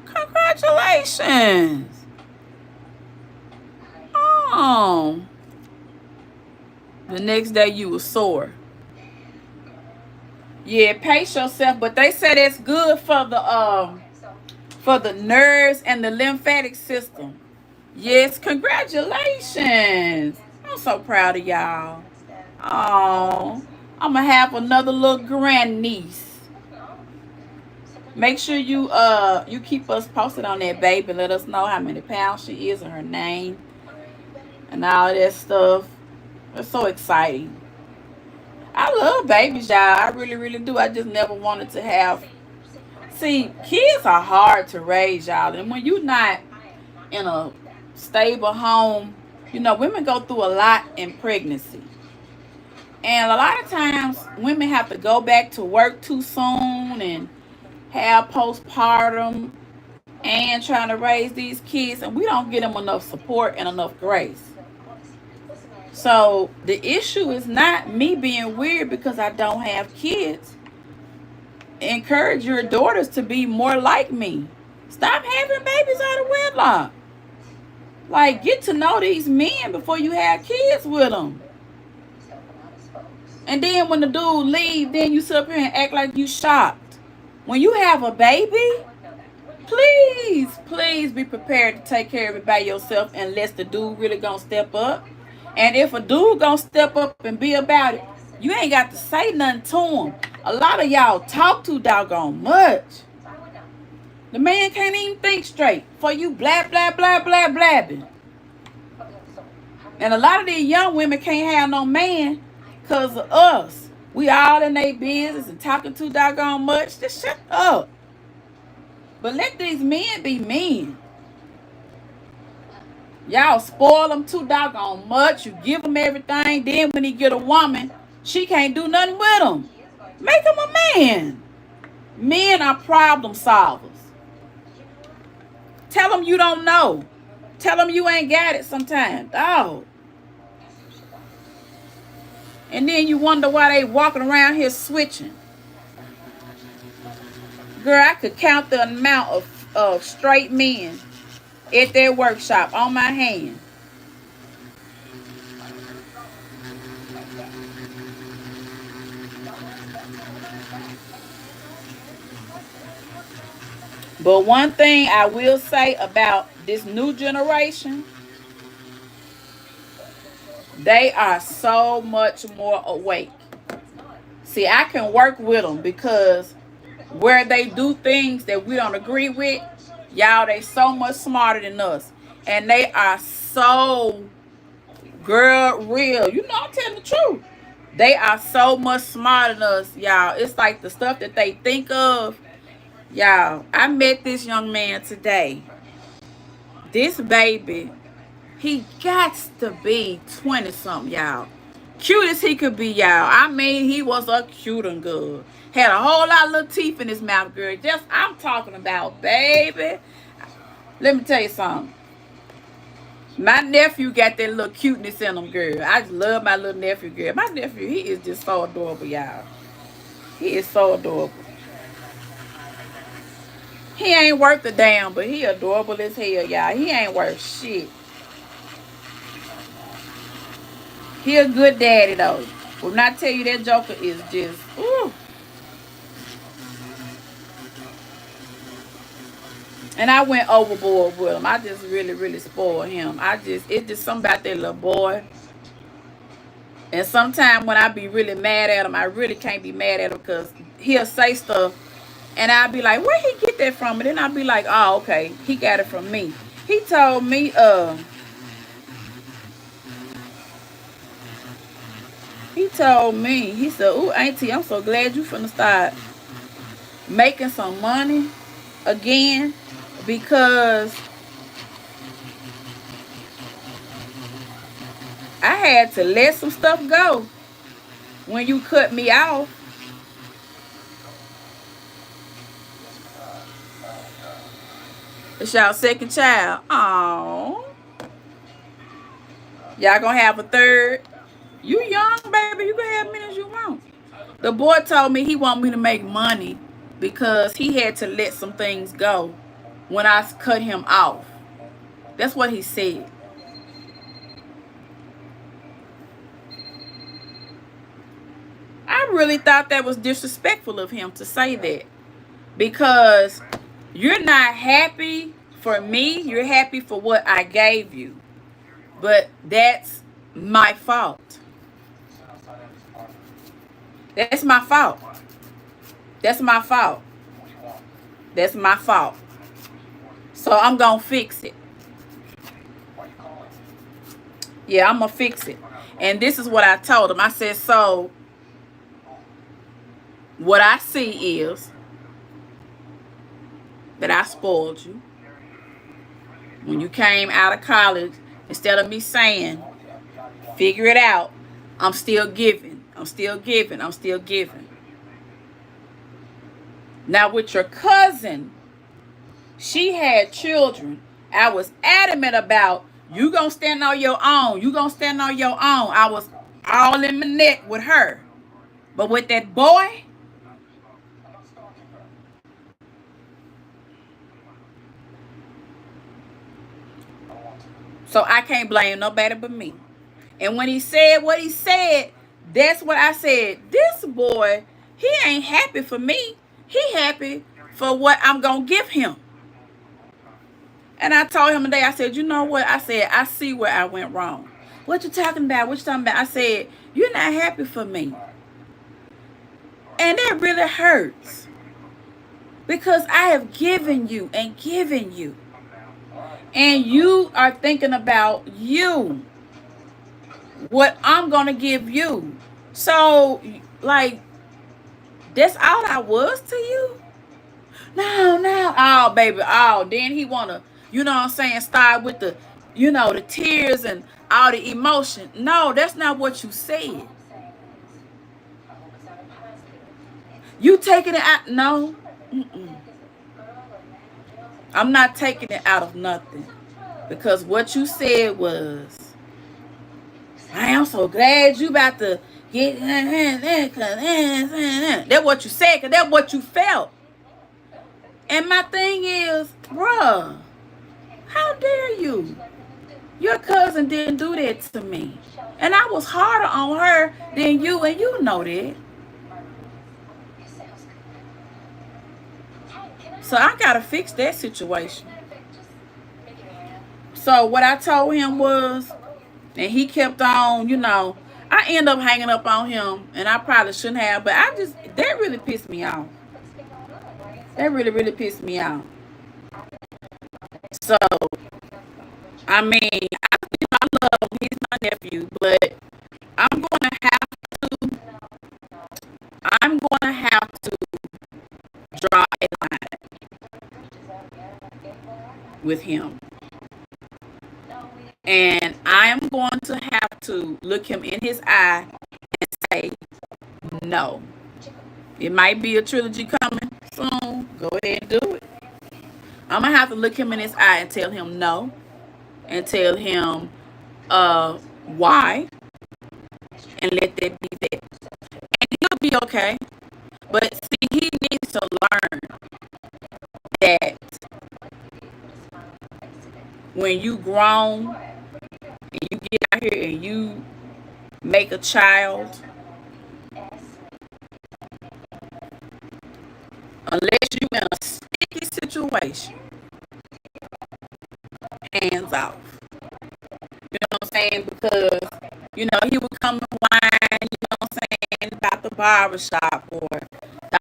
Speaker 1: Congratulations. Oh. The next day you were sore. Yeah, pace yourself, but they said it's good for the nerves and the lymphatic system. Yes, congratulations. I'm so proud of y'all. Oh, I'm gonna have another little grandniece. Make sure you keep us posted on that baby. Let us know how many pounds she is and her name and all that stuff. It's so exciting. I love babies, y'all. I really, really do. I just never wanted to have. See, kids are hard to raise, y'all. And when you're not in a stable home, women go through a lot in pregnancy. And a lot of times, women have to go back to work too soon and have postpartum and trying to raise these kids. And we don't get them enough support and enough grace. So the issue is not me being weird because I don't have kids. Encourage your daughters to be more like me. Stop having babies out of wedlock. Like, get to know these men before you have kids with them. And then when the dude leave, then you sit up here and act like you shocked. When you have a baby, please be prepared to take care of it by yourself, unless the dude really gonna step up. And if a dude gonna step up and be about it, you ain't got to say nothing to him. A lot of y'all talk too doggone much. The man can't even think straight for you blabbing. And a lot of these young women can't have no man because of us. We all in their business and talking too doggone much. Just shut up. But let these men be men. Y'all spoil them too doggone much. You give them everything. Then when he get a woman, she can't do nothing with him. Make him a man. Men are problem solvers. Tell them you don't know. Tell them you ain't got it sometimes. Oh. And then you wonder why they walking around here switching. Girl, I could count the amount of straight men at their workshop on my hand. But one thing I will say about this new generation, they are so much more awake. See, I can work with them because where they do things that we don't agree with, y'all, they so much smarter than us. And they are so, girl, real. You know, I'm telling the truth. They are so much smarter than us, y'all. It's like the stuff that they think of. Y'all, I met this young man today. This baby, he got to be 20-something, y'all. Cute as he could be, y'all. I mean, he was a cute and good. Had a whole lot of little teeth in his mouth, girl. Just, I'm talking about, baby. Let me tell you something. My nephew got that little cuteness in him, girl. I just love my little nephew, girl. My nephew, he is just so adorable, y'all. He is so adorable. He ain't worth a damn, but he adorable as hell, y'all. He ain't worth shit. He a good daddy, though. When I tell you that joker is just, ooh. And I went overboard with him. I just really, really spoiled him. It's just something about that little boy. And sometimes when I be really mad at him, I really can't be mad at him because he'll say stuff. And I'll be like, where he get that from? And then I'll be like, oh, okay. He got it from me. He told me, he said, ooh, auntie, I'm so glad you finna start making some money again because I had to let some stuff go when you cut me off. It's y'all second child. Aww. Y'all gonna have a third? You young, baby. You can have many as you want. The boy told me he want me to make money because he had to let some things go when I cut him off. That's what he said. I really thought that was disrespectful of him to say that because you're not happy for me. You're happy for what I gave you. But that's my fault. That's my fault. That's my fault. That's my fault. So I'm going to fix it. Yeah, I'm going to fix it. And this is what I told him. I said, so what I see is that I spoiled you. When you came out of college, instead of me saying, figure it out, I'm still giving. I'm still giving. I'm still giving. Now with your cousin, she had children. I was adamant about you gonna stand on your own. You gonna stand on your own. I was all in my neck with her. But with that boy, so I can't blame nobody but me. And when he said what he said, that's what I said. This boy, he ain't happy for me. He happy for what I'm going to give him. And I told him today, I said, you know what? I said, I see where I went wrong. What you talking about? What you talking about? I said, you're not happy for me. And that really hurts. Because I have given you and given you. And you are thinking about you. What I'm going to give you. So, like, that's all I was to you? No. Oh, baby. Oh, then he want to, you know what I'm saying, start with the, you know, the tears and all the emotion. No, that's not what you said. You taking it out? No. I'm not taking it out of nothing. Because what you said was, I am so glad you about to get, that's what you said, because that's what you felt. And my thing is, bruh, how dare you? Your cousin didn't do that to me. And I was harder on her than you, and you know that. So I got to fix that situation. So what I told him was, and he kept on, you know, I end up hanging up on him, and I probably shouldn't have, but that really pissed me off. That really, really pissed me off. So, I mean, I love him. He's my nephew, but I'm gonna have I'm gonna have to draw a line with him. And I am going to have to look him in his eye and say no. It might be a trilogy coming soon. Go ahead and do it. I'm gonna have to look him in his eye and tell him no, and tell him why, and let that be that. And he'll be okay. But see, he needs to learn that when you grown and you get out here and you make a child, unless you in a sticky situation, hands off. You know what I'm saying? Because, he would come and whine, about the barbershop or da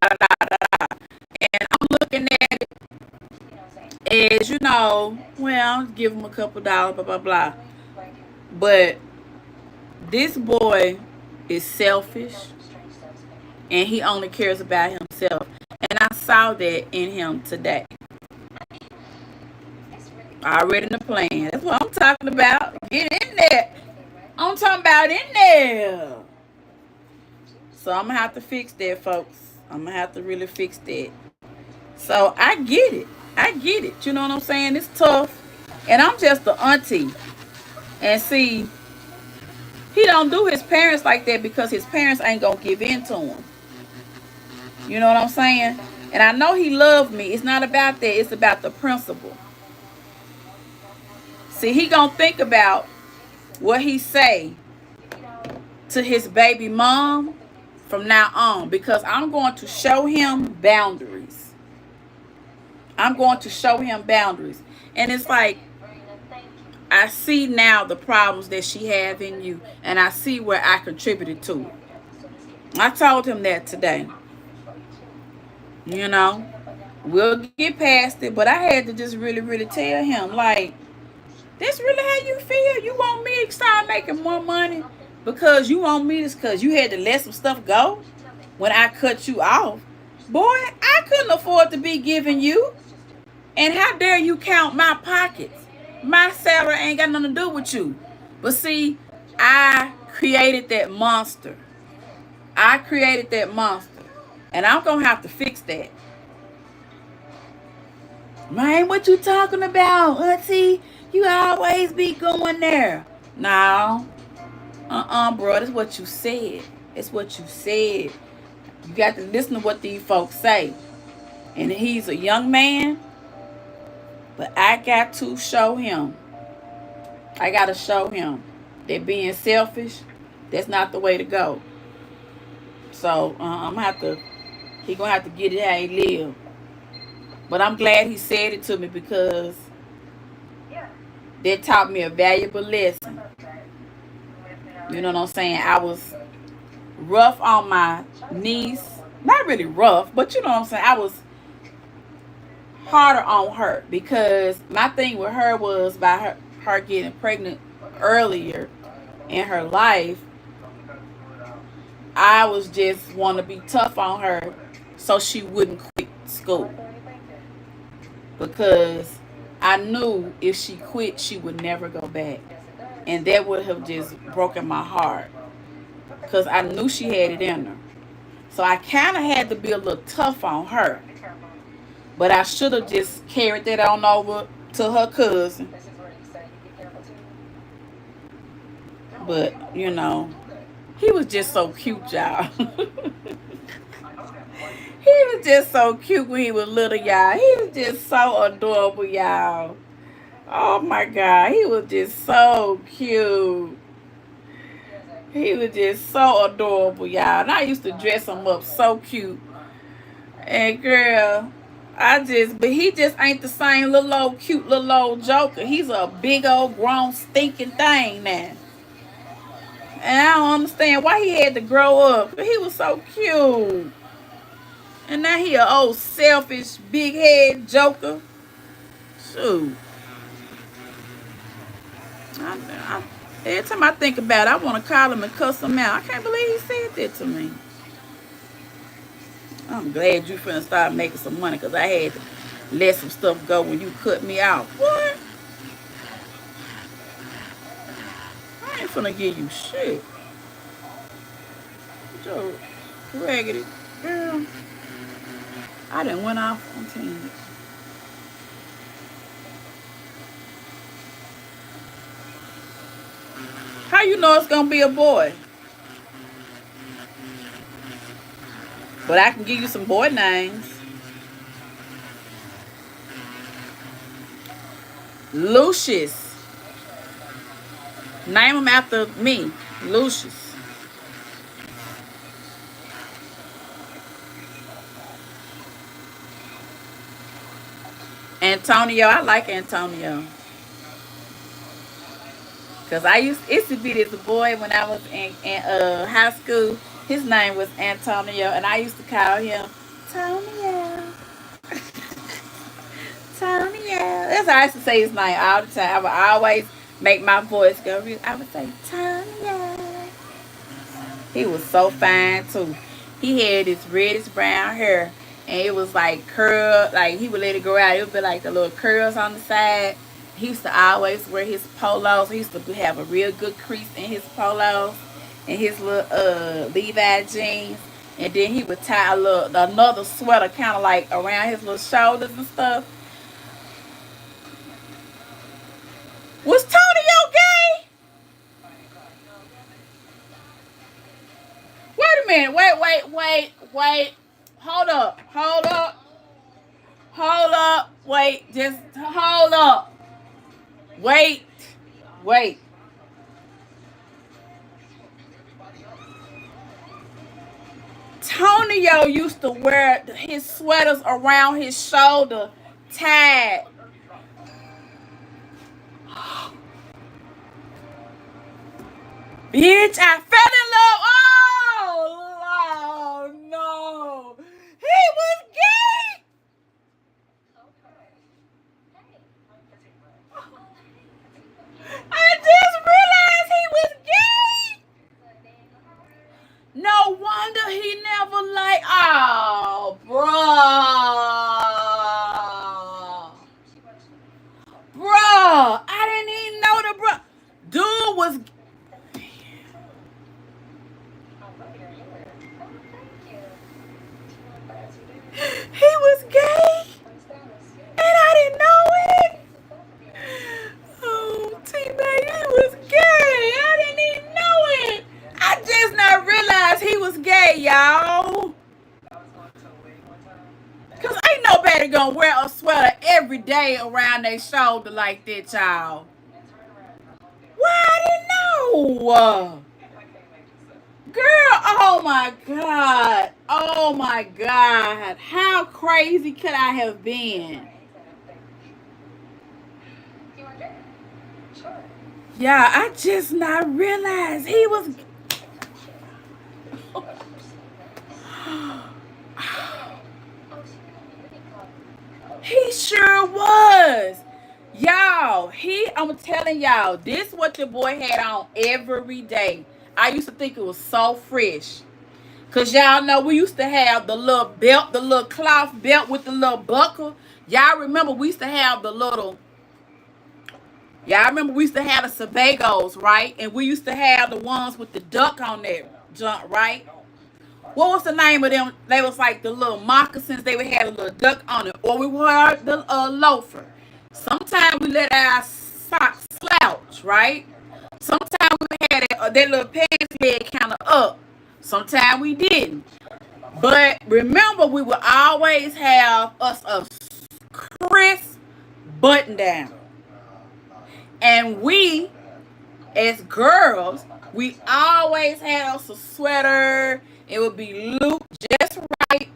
Speaker 1: da da da da. And I'm looking at it as, well, give him a couple dollars, blah, blah, blah. But this boy is selfish and he only cares about himself. And I saw that in him today. Already in the plan. That's what I'm talking about. Get in there. I'm talking about in there. So I'm going to have to fix that, folks. I'm going to have to really fix that. So I get it. I get it. You know what I'm saying? It's tough. And I'm just the auntie. And see, he don't do his parents like that because his parents ain't going to give in to him. You know what I'm saying? And I know he loved me. It's not about that. It's about the principle. See, he going to think about what he say to his baby mom from now on, because I'm going to show him boundaries. I'm going to show him boundaries. And it's like, I see now the problems that she have in you, and I see where I contributed to it. I told him that today. We'll get past it, but I had to just really, really tell him, like, this really how you feel? You want me to start making more money because you want me to, because you had to let some stuff go when I cut you off? Boy, I couldn't afford to be giving you. And how dare you count my pockets? My salary ain't got nothing to do with you. But see, I created that monster. And I'm going to have to fix that. Man, what you talking about, auntie? You always be going there. No. Bro. That's what you said. It's what you said. You got to listen to what these folks say. And he's a young man. But I got to show him. I got to show him that being selfish, that's not the way to go. So he going to have to get it how he live. But I'm glad he said it to me because that taught me a valuable lesson. You know what I'm saying? I was rough on my niece. Not really rough, but you know what I'm saying? I was harder on her because my thing with her was by her getting pregnant earlier in her life. I was just want to be tough on her so she wouldn't quit school. Because I knew if she quit, she would never go back. And that would have just broken my heart. Because I knew she had it in her. So I kind of had to be a little tough on her. But I should have just carried that on over to her cousin. But, he was just so cute, y'all. He was just so cute when he was little, y'all. He was just so adorable, y'all. Oh, my God. He was just so cute. He was just so adorable, y'all. And I used to dress him up so cute. And, girl, but he just ain't the same little old cute little old joker. He's a big old grown stinking thing now. And I don't understand why he had to grow up. But he was so cute. And now he a old selfish, big head joker. Shoot. I, every time I think about it, I want to call him and cuss him out. I can't believe he said that to me. I'm glad you finna start making some money because I had to let some stuff go when you cut me out. What? I ain't finna give you shit. Joe, raggedy girl. I done went off on team. How you know it's gonna be a boy? But I can give you some boy names. Lucius. Name him after me. Lucius. Antonio. I like Antonio. Because I used to be this boy when I was in high school. His name was Antonio. And I used to call him Tonio. Tonio. That's how I used to say his name all the time. I would always make my voice go real. I would say Tonio. He was so fine too. He had this reddish brown hair. And it was like curl, like he would let it grow out. It would be like the little curls on the side. He used to always wear his polos. He used to have a real good crease in his polos and his little Levi jeans. And then he would tie another sweater kind of like around his little shoulders and stuff. Was Tonio gay? Wait a minute. Wait. Hold up. Wait. Just hold up. Wait. Tonio used to wear his sweaters around his shoulder tied. Bitch, I fell in love. Oh no. He was gay. I just realized he was gay. No wonder he never liked. Oh, bruh. I didn't even know the bruh. Dude was. He was gay, and I didn't know it. Oh, T-Bag, he was gay. I didn't even know it. I just now realized he was gay, y'all. Cause ain't nobody gonna wear a sweater every day around their shoulder like that, y'all. Why I didn't know. Girl, oh my God. Oh my God. How crazy could I have been? Yeah, I just not realized he was. He sure was. Y'all, I'm telling y'all, this what your boy had on every day. I used to think it was so fresh. Cause y'all know we used to have the little belt, the little cloth belt with the little buckle. Y'all remember we used to have the little. Y'all remember we used to have the Sebagos, right? And we used to have the ones with the duck on there, junk, right? What was the name of them? They was like the little moccasins. They would have a little duck on it, or we wore the loafer. Sometimes we let our socks slouch, right? Sometimes we had that little pants leg kind of up. Sometimes we didn't. But remember, we would always have us a crisp button down. And we, as girls, we always had us a sweater. It would be looped just right.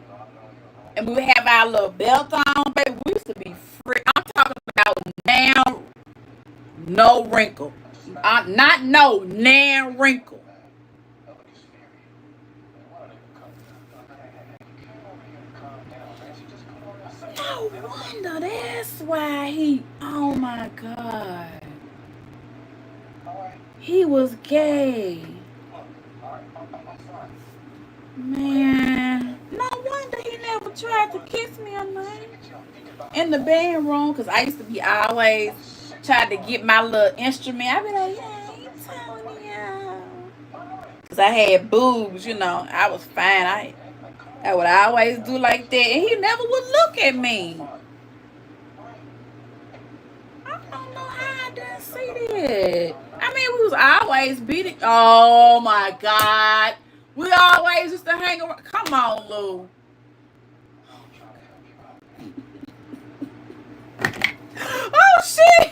Speaker 1: And we would have our little belt on, baby. We used to be free. I'm talking about now, no wrinkle. Not no, nan wrinkle. No wonder that's why he. Oh my God. He was gay. Man. No wonder he never tried to kiss me or nothing. In the bedroom, because I used to be always trying to get my little instrument. I'd be like, hey, Tonya. Because I had boobs, you know. I was fine. I would always do like that. And he never would look at me. I don't know how I didn't see that. I mean, we was always beating. Oh my God. We always used to hang around. Come on, Lou. Oh shit.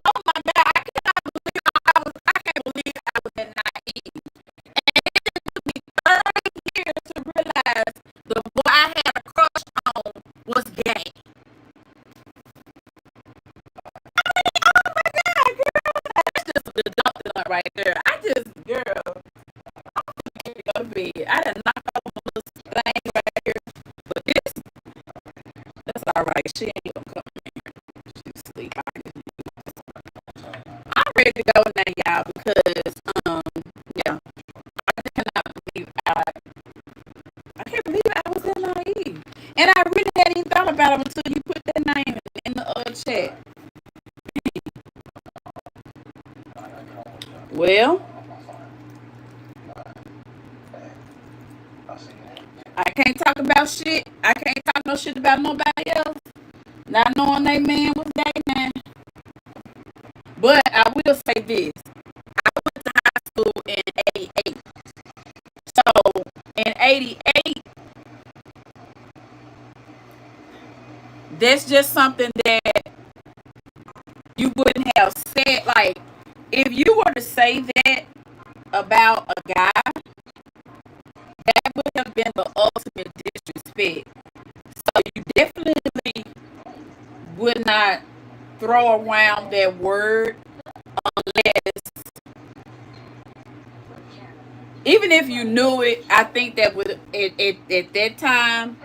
Speaker 1: Oh my God. I can't believe I was that naive. And it took me 30 years to realize the boy I had a crush on was gay. Oh my God, girl. That's just the dump right there. Girl, I'm gonna go to bed. I done knocked off my little thing right here. But that's all right. She ain't gonna come in. She's asleep. I'm ready to go now, y'all, because, yeah, I cannot believe I can't believe I was that naive. And I really hadn't even thought about it until you put that name in the chat. Well, I can't talk about shit. I can't talk no shit about nobody else. Not knowing they man was gay now. But I will say this. I went to high school in 88. So in 88, that's just something that you wouldn't have said. Like, if you were to say that about a guy, that would have been the ultimate disrespect. So you definitely would not throw around that word unless, even if you knew it, I think that would at that time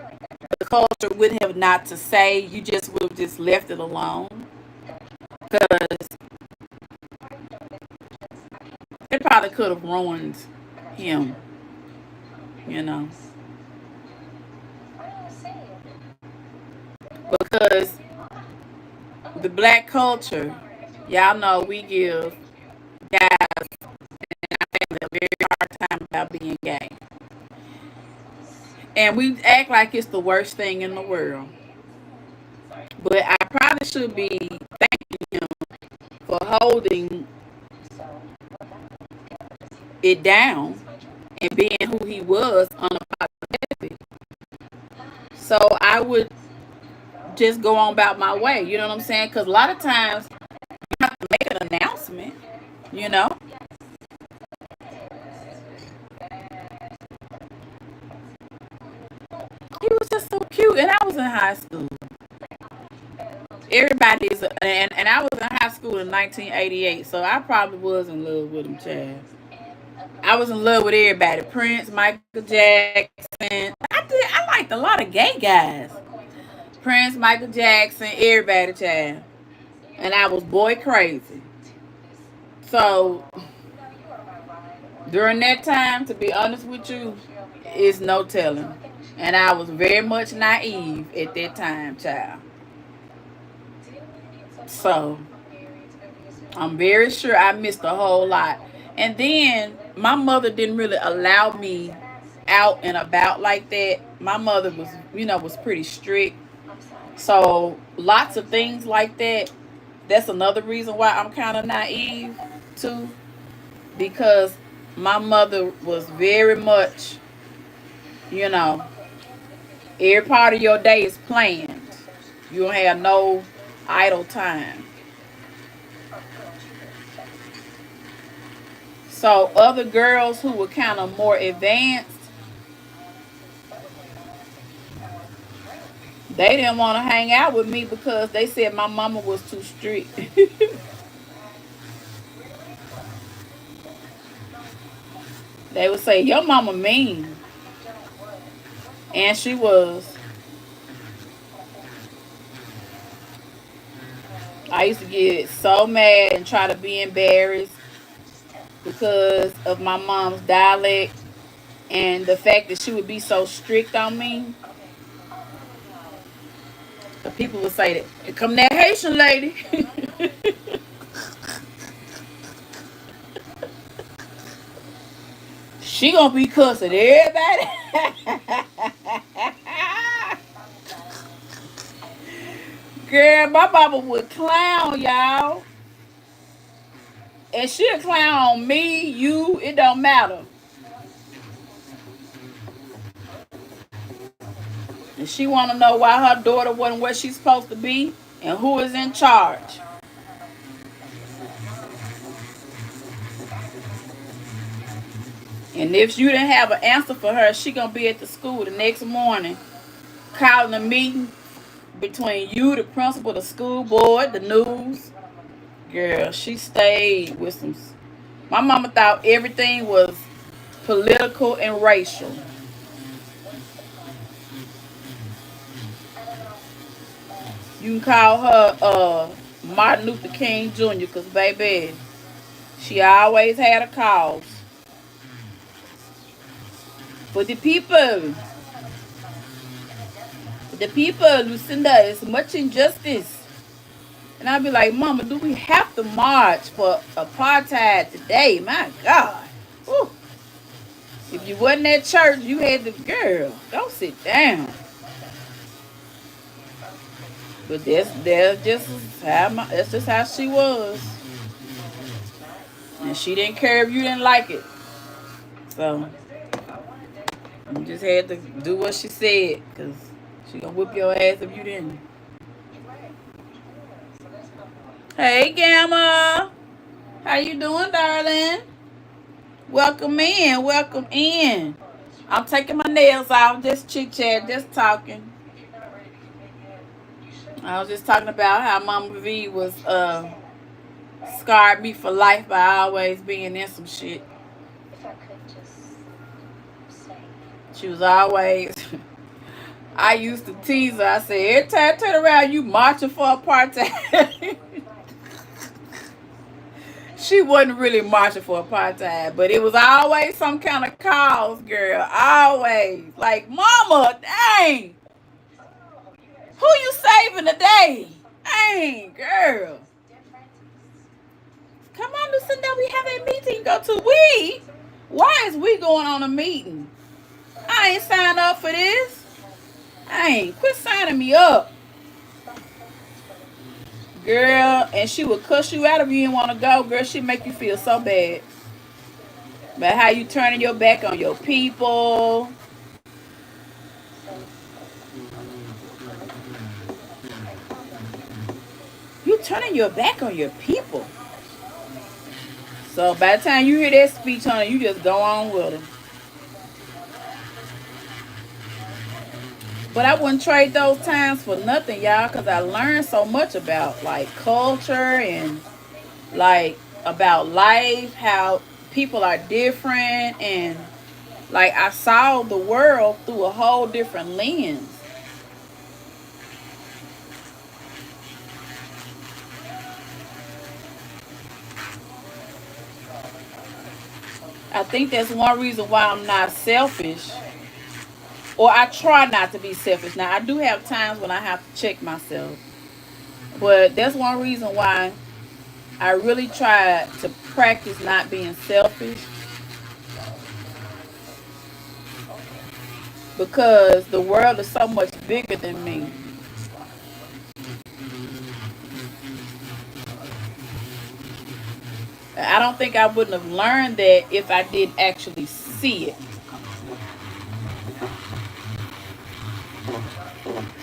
Speaker 1: the culture would have not to say. You just would have just left it alone because it probably could have ruined him. You know, because the black culture, y'all know we give guys a very hard time about being gay. And we act like it's the worst thing in the world. But I probably should be thanking him for holding it down and being who he was unapologetic. So I would just go on about my way. You know what I'm saying? Because a lot of times you have to make an announcement. You know, he was just so cute, and I was in high school. Everybody's and I was in high school in 1988, so I probably was in love with him, Chad. I was in love with everybody. Prince, Michael Jackson. I liked a lot of gay guys. Prince, Michael Jackson, everybody, Chad. And I was boy crazy. So during that time, to be honest with you, it's no telling. And I was very much naive at that time, child. So I'm very sure I missed a whole lot. And then my mother didn't really allow me out and about like that. My mother was, was pretty strict. So lots of things like that. That's another reason why I'm kind of naive too, because my mother was very much, you know, every part of your day is planned. You don't have no idle time. So other girls who were kind of more advanced, they didn't want to hang out with me because they said my mama was too strict. They would say, your mama mean. And she was. I used to get so mad and try to be embarrassed because of my mom's dialect and the fact that she would be so strict on me. The people would say that, "Here come that Haitian lady." She gonna be cussing everybody. Girl, my mama would clown y'all. And she'll clown on me, you, it don't matter. And she wanna know why her daughter wasn't where she's supposed to be and who is in charge. And if you didn't have an answer for her, she gonna be at the school the next morning calling a meeting between you, the principal, the school board, the news. Girl, she stayed with some. My mama thought everything was political and racial. You can call her Martin Luther King Jr. because, baby, she always had a cause for the people. The people, Lucinda, is much injustice. And I'd be like, Mama, do we have to march for apartheid today? My God. Whew. If you wasn't at church, you had the girl. Go sit down. But that's just how she was. And she didn't care if you didn't like it. So you just had to do what she said, because she gonna whip your ass if you didn't. Hey, Gamma. How you doing, darling? Welcome in. Welcome in. I'm taking my nails off. Just chit chat. Just talking. I was just talking about how Mama V was scarred me for life by always being in some shit. She was always. I used to tease her. I said, every time I turn around, you marching for apartheid. She wasn't really marching for apartheid, but it was always some kind of cause, girl. Always. Like, Mama, dang. Who you saving today? Dang, girl. Come on, Lucinda, we have a meeting to go to. We? Why is we going on a meeting? I ain't signed up for this. I ain't. Quit signing me up. Girl, and she would cuss you out if you didn't want to go. Girl, she'd make you feel so bad. But how you turning your back on your people. You turning your back on your people. So by the time you hear that speech, honey, you just go on with it. But I wouldn't trade those times for nothing, y'all, because I learned so much about, like, culture and, like, about life, how people are different, and, like, I saw the world through a whole different lens. I think that's one reason why I'm not selfish, or I try not to be selfish. Now, I do have times when I have to check myself, but that's one reason why I really try to practice not being selfish, because the world is so much bigger than me. I don't think I wouldn't have learned that if I didn't actually see it.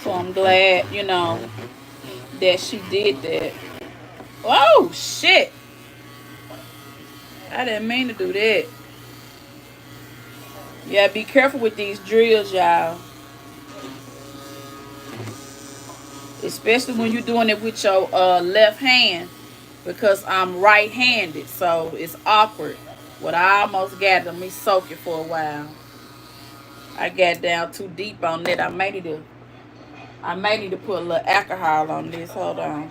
Speaker 1: So I'm glad, that she did that. Oh, shit. I didn't mean to do that. Yeah, be careful with these drills, y'all. Especially when you're doing it with your left hand, because I'm right-handed, so it's awkward. What I almost got, let me soak it for a while. I got down too deep on that. I may need to put a little alcohol on this. Hold on.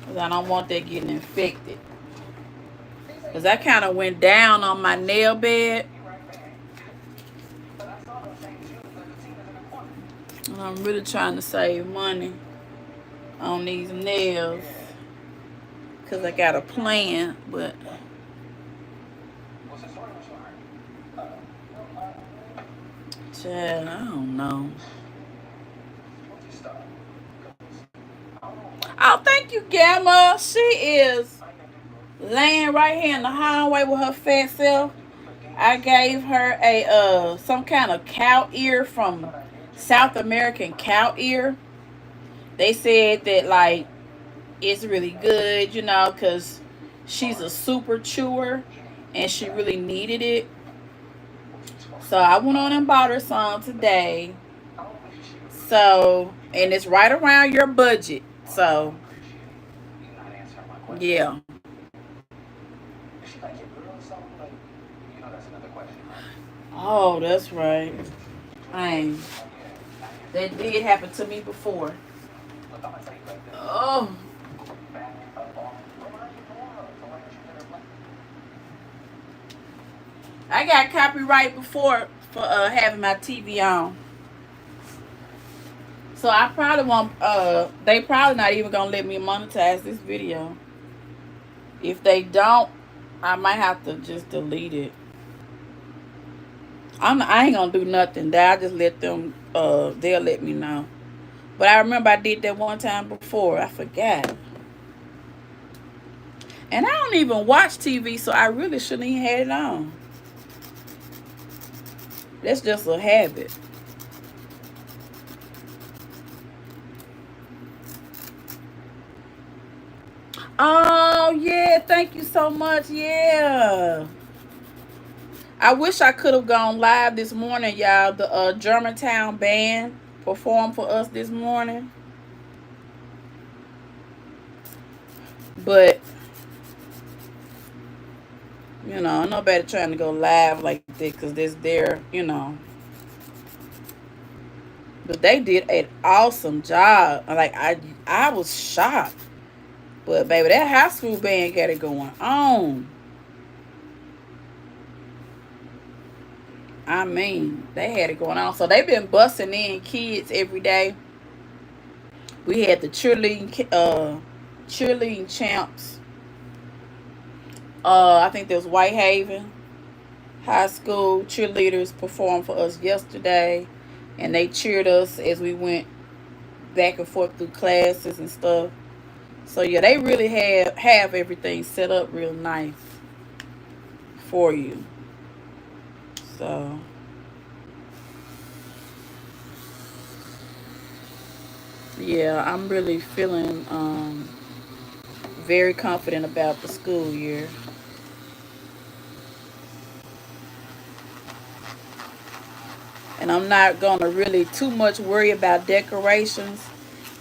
Speaker 1: Because I don't want that getting infected. Because I kind of went down on my nail bed. And I'm really trying to save money on these nails. Because I got a plan. But child, I don't know. Oh, thank you, Gamma. She is laying right here in the hallway with her fat self. I gave her a some kind of cow ear from South American cow ear. They said that like it's really good, you know, because she's a super chewer and she really needed it. So I went on and bought her some today. So, and it's right around your budget. So, yeah. Oh, that's right. Dang. That did happen to me before. Oh. I got copyright before for having my TV on. So I probably won't they probably not even gonna let me monetize this video. If they don't, I might have to just delete it. I ain't gonna do nothing. That I just let them they'll let me know. But I remember I did that one time before. I forgot. And I don't even watch TV, so I really shouldn't even have it on. That's just a habit. Oh yeah, thank you so much. Yeah. I wish I could have gone live this morning, y'all. The Germantown band performed for us this morning. But, you know, nobody trying to go live like that because this their, you know. But they did an awesome job. Like, I was shocked. But, baby, that high school band got it going on. I mean, they had it going on. So, they've been busting in kids every day. We had the cheerleading champs. I think there was Whitehaven High School cheerleaders performed for us yesterday, and they cheered us as we went back and forth through classes and stuff. So yeah, they really have everything set up real nice for you. So yeah, I'm really feeling very confident about the school year. And I'm not gonna really too much worry about decorations.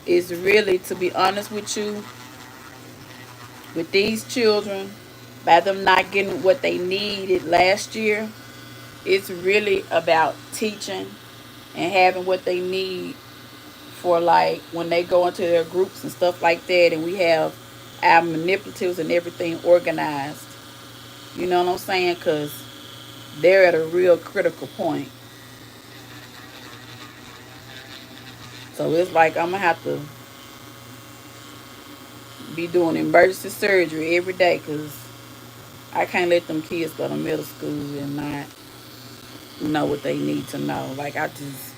Speaker 1: It's really, to be honest with you, with these children, by them not getting what they needed last year, it's really about teaching and having what they need for like when they go into their groups and stuff like that, and we have our manipulatives and everything organized. You know what I'm saying? Because they're at a real critical point. So it's like I'm gonna have to be doing emergency surgery every day because I can't let them kids go to middle school and not know what they need to know. Like I just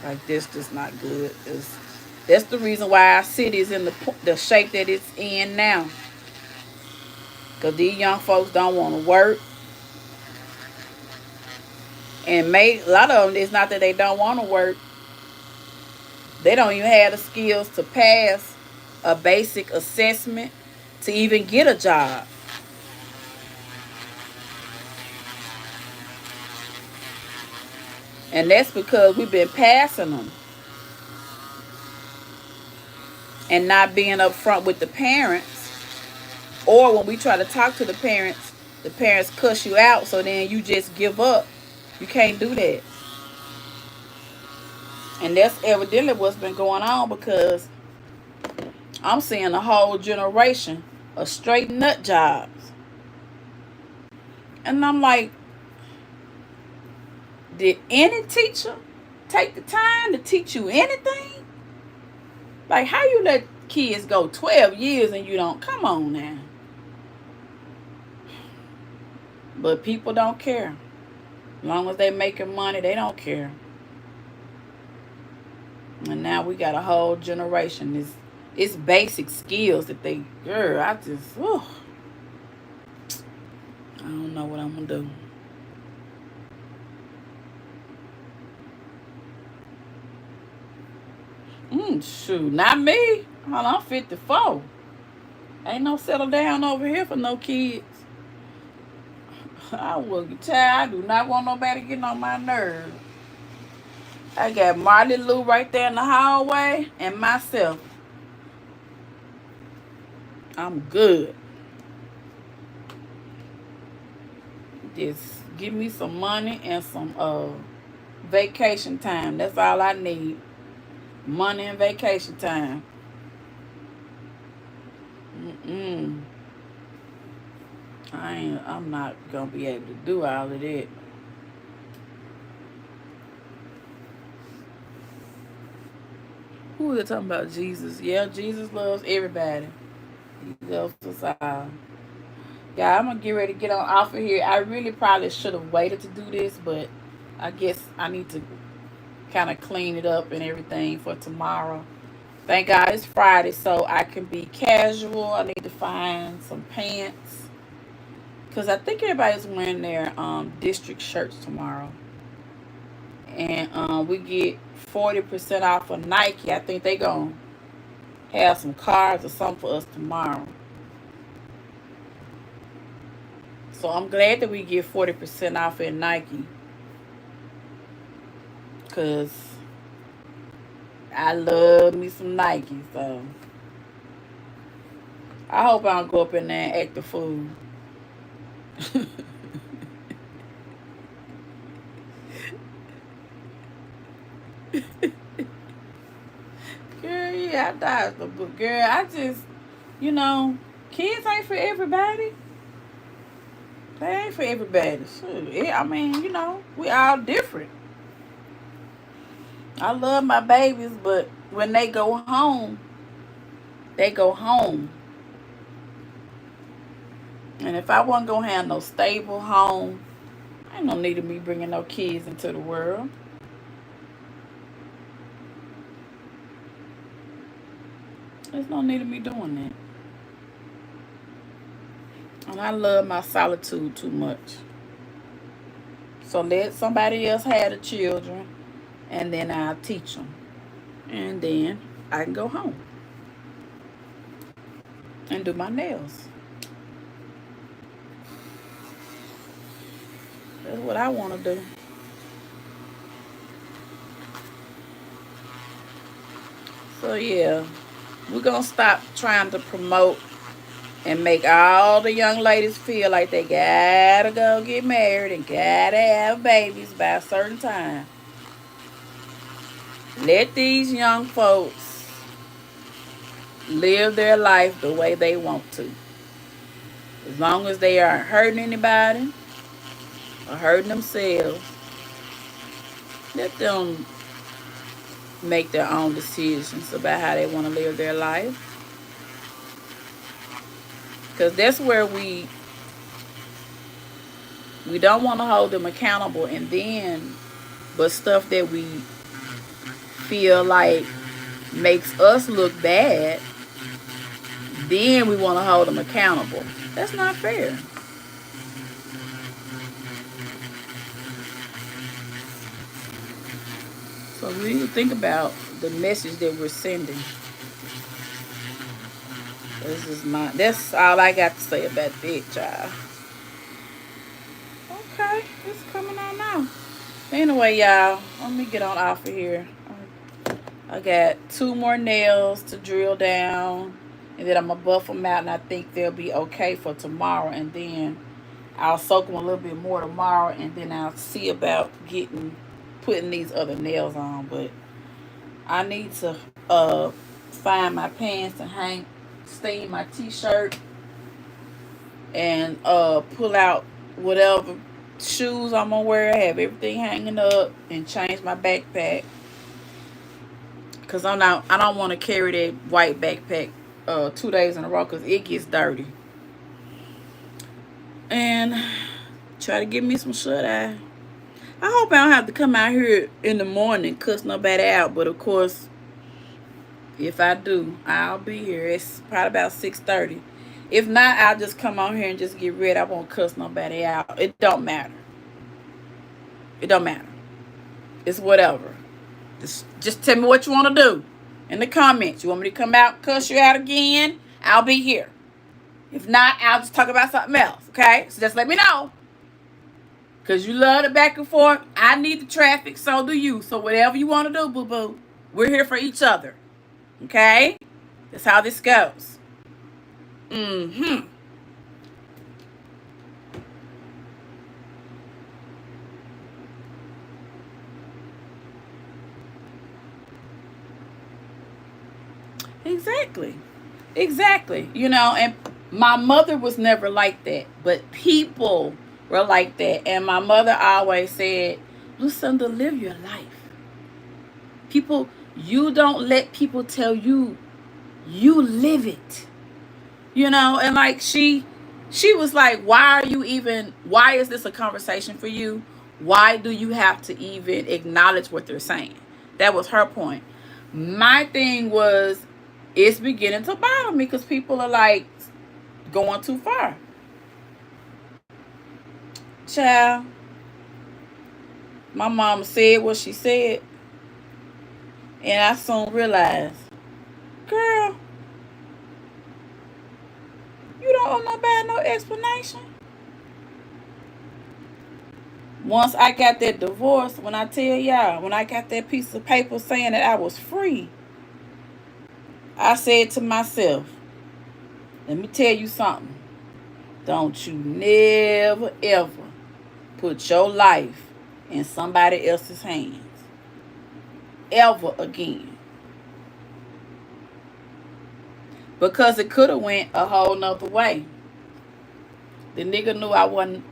Speaker 1: like this just not good. That's the reason why our city is in the shape that it's in now. Cause these young folks don't want to work, and a lot of them, it's not that they don't want to work. They don't even have the skills to pass a basic assessment to even get a job. And that's because we've been passing them and not being upfront with the parents. Or when we try to talk to the parents, the parents cuss you out, so then you just give up. You can't do that. And that's evidently what's been going on, because I'm seeing a whole generation of straight nut jobs. And I'm like, did any teacher take the time to teach you anything? Like, how you let kids go 12 years and you don't? Come on now. But people don't care. As long as they making money, they don't care. And now we got a whole generation. It's basic skills that they, girl, I don't know what I'm going to do. Shoot, not me. Hold on, I'm 54. Ain't no settle down over here for no kids. I do not want nobody getting on my nerves. I got Marley Lou right there in the hallway and myself. I'm good. Just give me some money and some vacation time. That's all I need. Money and vacation time. I'm not gonna be able to do all of that. Who is talking about? Jesus? Yeah, Jesus loves everybody. He loves us all. Yeah, I'm gonna get ready to get on off of here. I really probably should have waited to do this, but I guess I need to kind of clean it up and everything for tomorrow. Thank God it's Friday, so I can be casual. I need to find some pants, because I think everybody's wearing their district shirts tomorrow. And we get 40% off of Nike. I think they gonna have some cards or something for us tomorrow. So I'm glad that we get 40% off at Nike, because I love me some Nike. So I hope I don't go up in there and act the fool. Girl, yeah, I dodged the book. Girl, I just, kids ain't for everybody. They ain't for everybody. Shoot, I mean, we all different. I love my babies, but when they go home, they go home. And if I wasn't going to have no stable home, ain't no need of me bringing no kids into the world. There's no need of me doing that. And I love my solitude too much. So let somebody else have the children, and then I'll teach them. And then I can go home and do my nails. That's what I want to do. So yeah, we're going to stop trying to promote and make all the young ladies feel like they gotta go get married and gotta have babies by a certain time. Let these young folks live their life the way they want to. As long as they aren't hurting anybody or hurting themselves, let them make their own decisions about how they want to live their life. Because that's where we don't want to hold them accountable, and then, but stuff that we feel like makes us look bad, then we want to hold them accountable. That's not fair. So we need to think about the message that we're sending. That's all I got to say about that, child. Okay, it's coming on now. Anyway, y'all, let me get on off of here. I got 2 more nails to drill down, and then I'm going to buff them out, and I think they'll be okay for tomorrow. And then I'll soak them a little bit more tomorrow, and then I'll see about putting these other nails on. But I need to find my pants and steam my t-shirt, and pull out whatever shoes I'm gonna wear. Have everything hanging up, and change my backpack, cause I don't want to carry that white backpack 2 days in a row, cause it gets dirty. And try to give me some shut eye. I hope I don't have to come out here in the morning cuss nobody out, but of course, if I do, I'll be here. It's probably about 6:30. If not, I'll just come on here and just get ready. I won't cuss nobody out. It don't matter. It don't matter. It's whatever. Just tell me what you want to do in the comments. You want me to come out, cuss you out again? I'll be here. If not, I'll just talk about something else. Okay? So just let me know. Because you love the back and forth. I need the traffic. So do you. So whatever you want to do, boo-boo. We're here for each other. Okay? That's how this goes. Mm-hmm. Exactly. You know, and my mother was never like that, but people were like that. And my mother always said, Lucinda, live your life. You don't let people tell you, you live it. You know, and like she was like, why is this a conversation for you? Why do you have to even acknowledge what they're saying? That was her point. My thing was, it's beginning to bother me because people are like going too far. Child, my mom said what she said, and I soon realized, girl, you don't owe nobody no explanation. Once I got that divorce, when I got that piece of paper saying that I was free, I said to myself, let me tell you something. Don't you never, ever put your life in somebody else's hands. Ever again. Because it could have went a whole nother way. The nigga knew I wasn't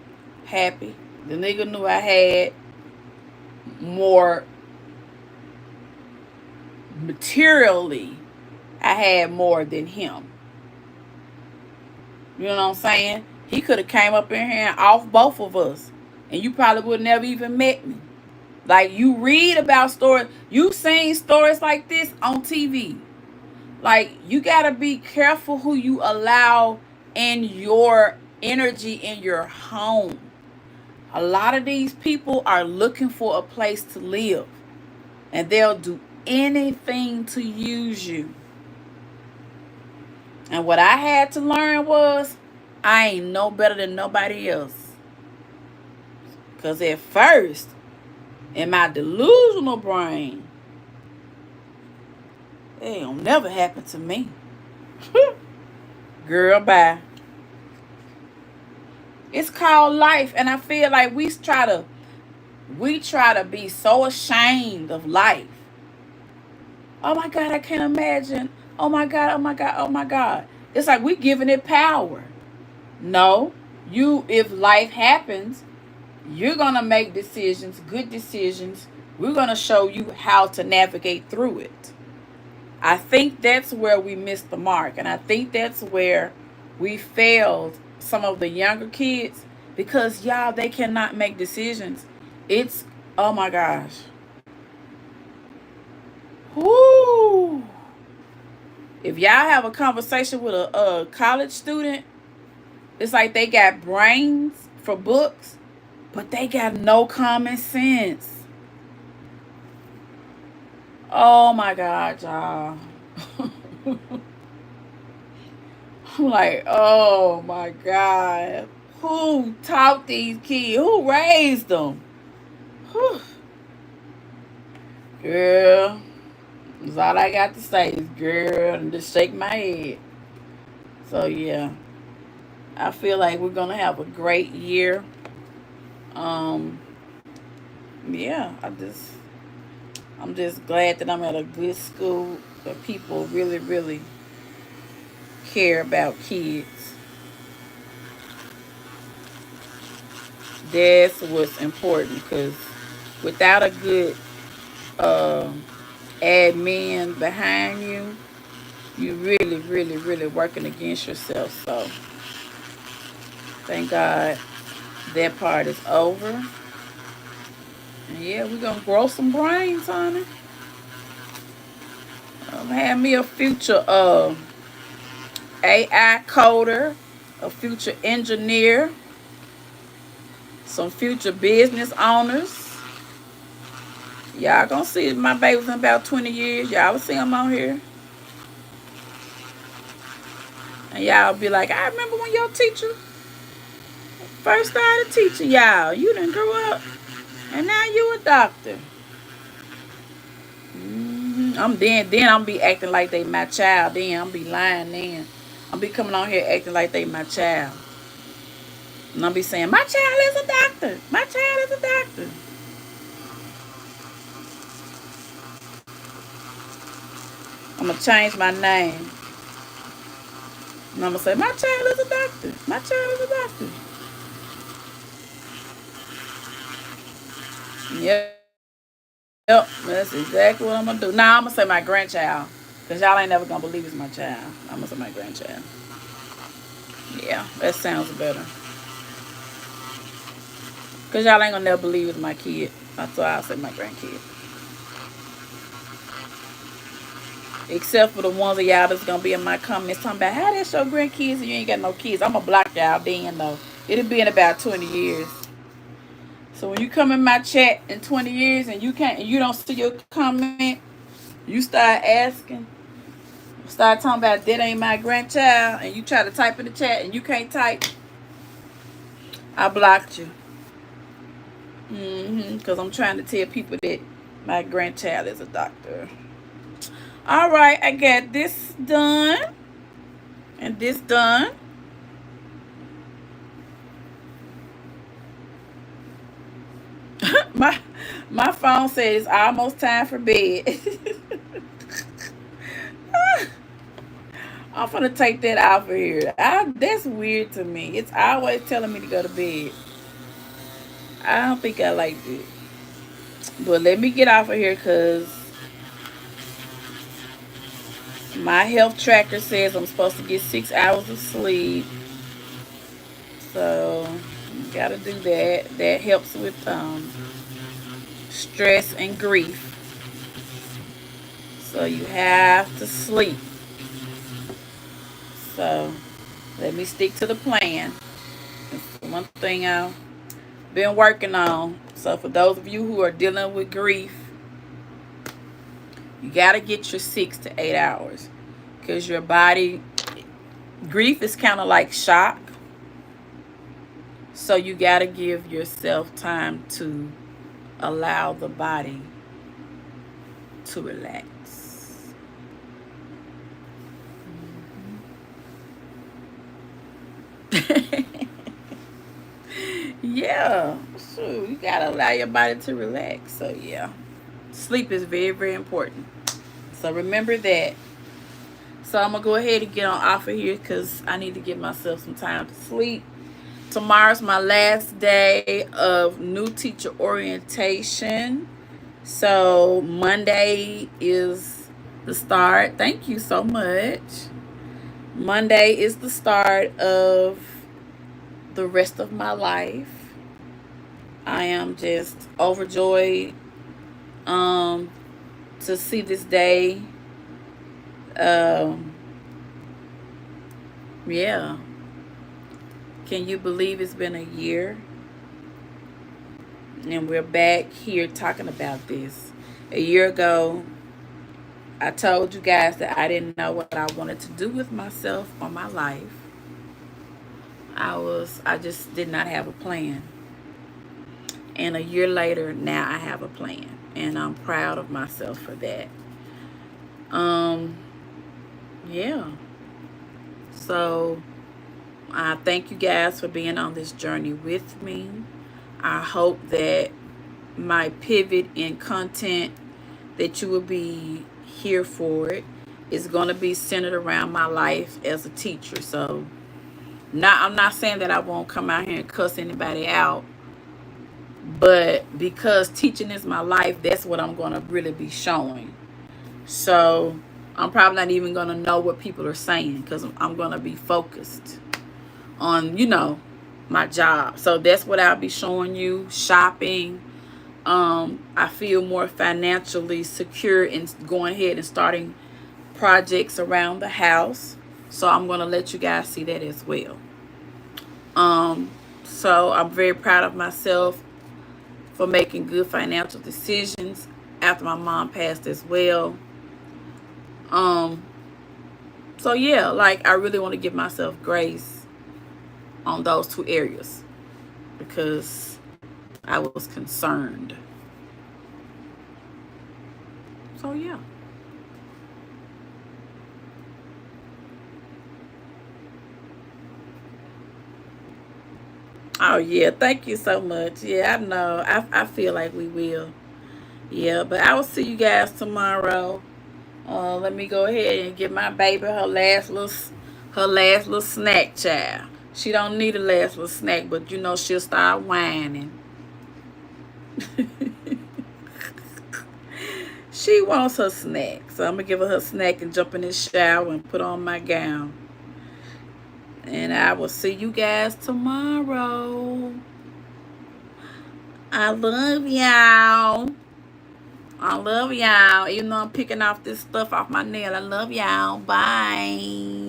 Speaker 1: happy. The nigga knew I had more materially. I had more than him. You know what I'm saying? He could have came up in here and off both of us. And you probably would never even met me. Like, you read about stories. You've seen stories like this on TV. Like, you got to be careful who you allow in your energy in your home. A lot of these people are looking for a place to live. And they'll do anything to use you. And what I had to learn was, I ain't no better than nobody else. Because at first, in my delusional brain, it ain't never happen to me. Girl, bye. It's called life. And I feel like we try to be so ashamed of life. Oh my God, I can't imagine. Oh my God, oh my God, oh my God. It's like we giving it power. No, if life happens, you're going to make decisions, good decisions. We're going to show you how to navigate through it. I think that's where we missed the mark. And I think that's where we failed some of the younger kids. Because, y'all, they cannot make decisions. It's, oh my gosh. Whoo. If y'all have a conversation with a college student, it's like they got brains for books, but they got no common sense. Oh my God, y'all. I'm like, oh my God. Who taught these kids? Who raised them? Whew. Girl, that's all I got to say is girl, and just shake my head. So yeah. I feel like we're gonna have a great year. Um, yeah, I'm just glad that I'm at a good school where people really, really care about kids. That's what's important, because without a good uh, admin behind you, you really, really, really working against yourself. So thank God that part is over. And yeah, we're gonna grow some brains, honey. Have me a future AI coder, a future engineer, some future business owners. Y'all gonna see my babies in about 20 years. Y'all will see them on here. And y'all be like, I remember when your teacher first started teaching y'all. You done grew up, and now you a doctor. I'm be acting like they my child. Then I'm be lying. Then I'm be coming on here acting like they my child. And I'm be saying, my child is a doctor. My child is a doctor. I'm gonna change my name. And I'm gonna say, my child is a doctor. My child is a doctor. Yep. Yep, that's exactly what I'm gonna do. Now I'm gonna say my grandchild, cause y'all ain't never gonna believe it's my child. I'm gonna say my grandchild. Yeah, that sounds better. Cause y'all ain't gonna never believe it's my kid. That's why I'll say my grandkid. Except for the ones of y'all that's gonna be in my comments talking about how that's your grandkids and you ain't got no kids. I'm gonna block y'all then though. It'll be in about 20 years. So when you come in my chat in 20 years and you don't see your comment, you start asking. Start talking about that ain't my grandchild, and you try to type in the chat and you can't type. I blocked you. Because I'm trying to tell people that my grandchild is a doctor. All right, I got this done and this done. my my phone says it's almost time for bed. I'm gonna take that out of here. That's weird to me. It's always telling me to go to bed. I don't think I like it. But let me get off of here because my health tracker says I'm supposed to get 6 hours of sleep. So, gotta do that. That helps with stress and grief. So, you have to sleep. So, let me stick to the plan. That's one thing I've been working on. So, for those of you who are dealing with grief, you gotta get your 6 to 8 hours. Because your body, grief is kind of like shock. So you got to give yourself time to allow the body to relax. Yeah, so you got to allow your body to relax. So yeah, sleep is very, very important. So remember that. So I'm going to go ahead and get on off of here because I need to give myself some time to sleep. Tomorrow's my last day of new teacher orientation. So Monday is the start. Thank you so much. Monday is the start of the rest of my life. I am just overjoyed to see this day. Yeah. Can you believe it's been a year? And we're back here talking about this. A year ago, I told you guys that I didn't know what I wanted to do with myself or my life. I just did not have a plan. And a year later, now I have a plan. And I'm proud of myself for that. Yeah. So I thank you guys for being on this journey with me. I hope that my pivot in content, that you will be here for it, is going to be centered around my life as a teacher. So I'm not saying that I won't come out here and cuss anybody out, but because teaching is my life, that's what I'm going to really be showing. So I'm probably not even going to know what people are saying, because I'm going to be focused on, my job. So that's what I'll be showing you. Shopping. I feel more financially secure in going ahead and starting projects around the house. So I'm going to let you guys see that as well. So I'm very proud of myself for making good financial decisions after my mom passed as well. So yeah, like I really want to give myself grace on those two areas because I was concerned. So yeah. Oh yeah, thank you so much. Yeah, I know. I feel like we will. Yeah, but I will see you guys tomorrow. Let me go ahead and give my baby her last little snack, child. She don't need a last little snack, but she'll start whining. She wants her snack, so I'm gonna give her snack and jump in the shower and put on my gown. And I will see you guys tomorrow. I love y'all. I love y'all. Even though I'm picking off this stuff off my nail, I love y'all. Bye.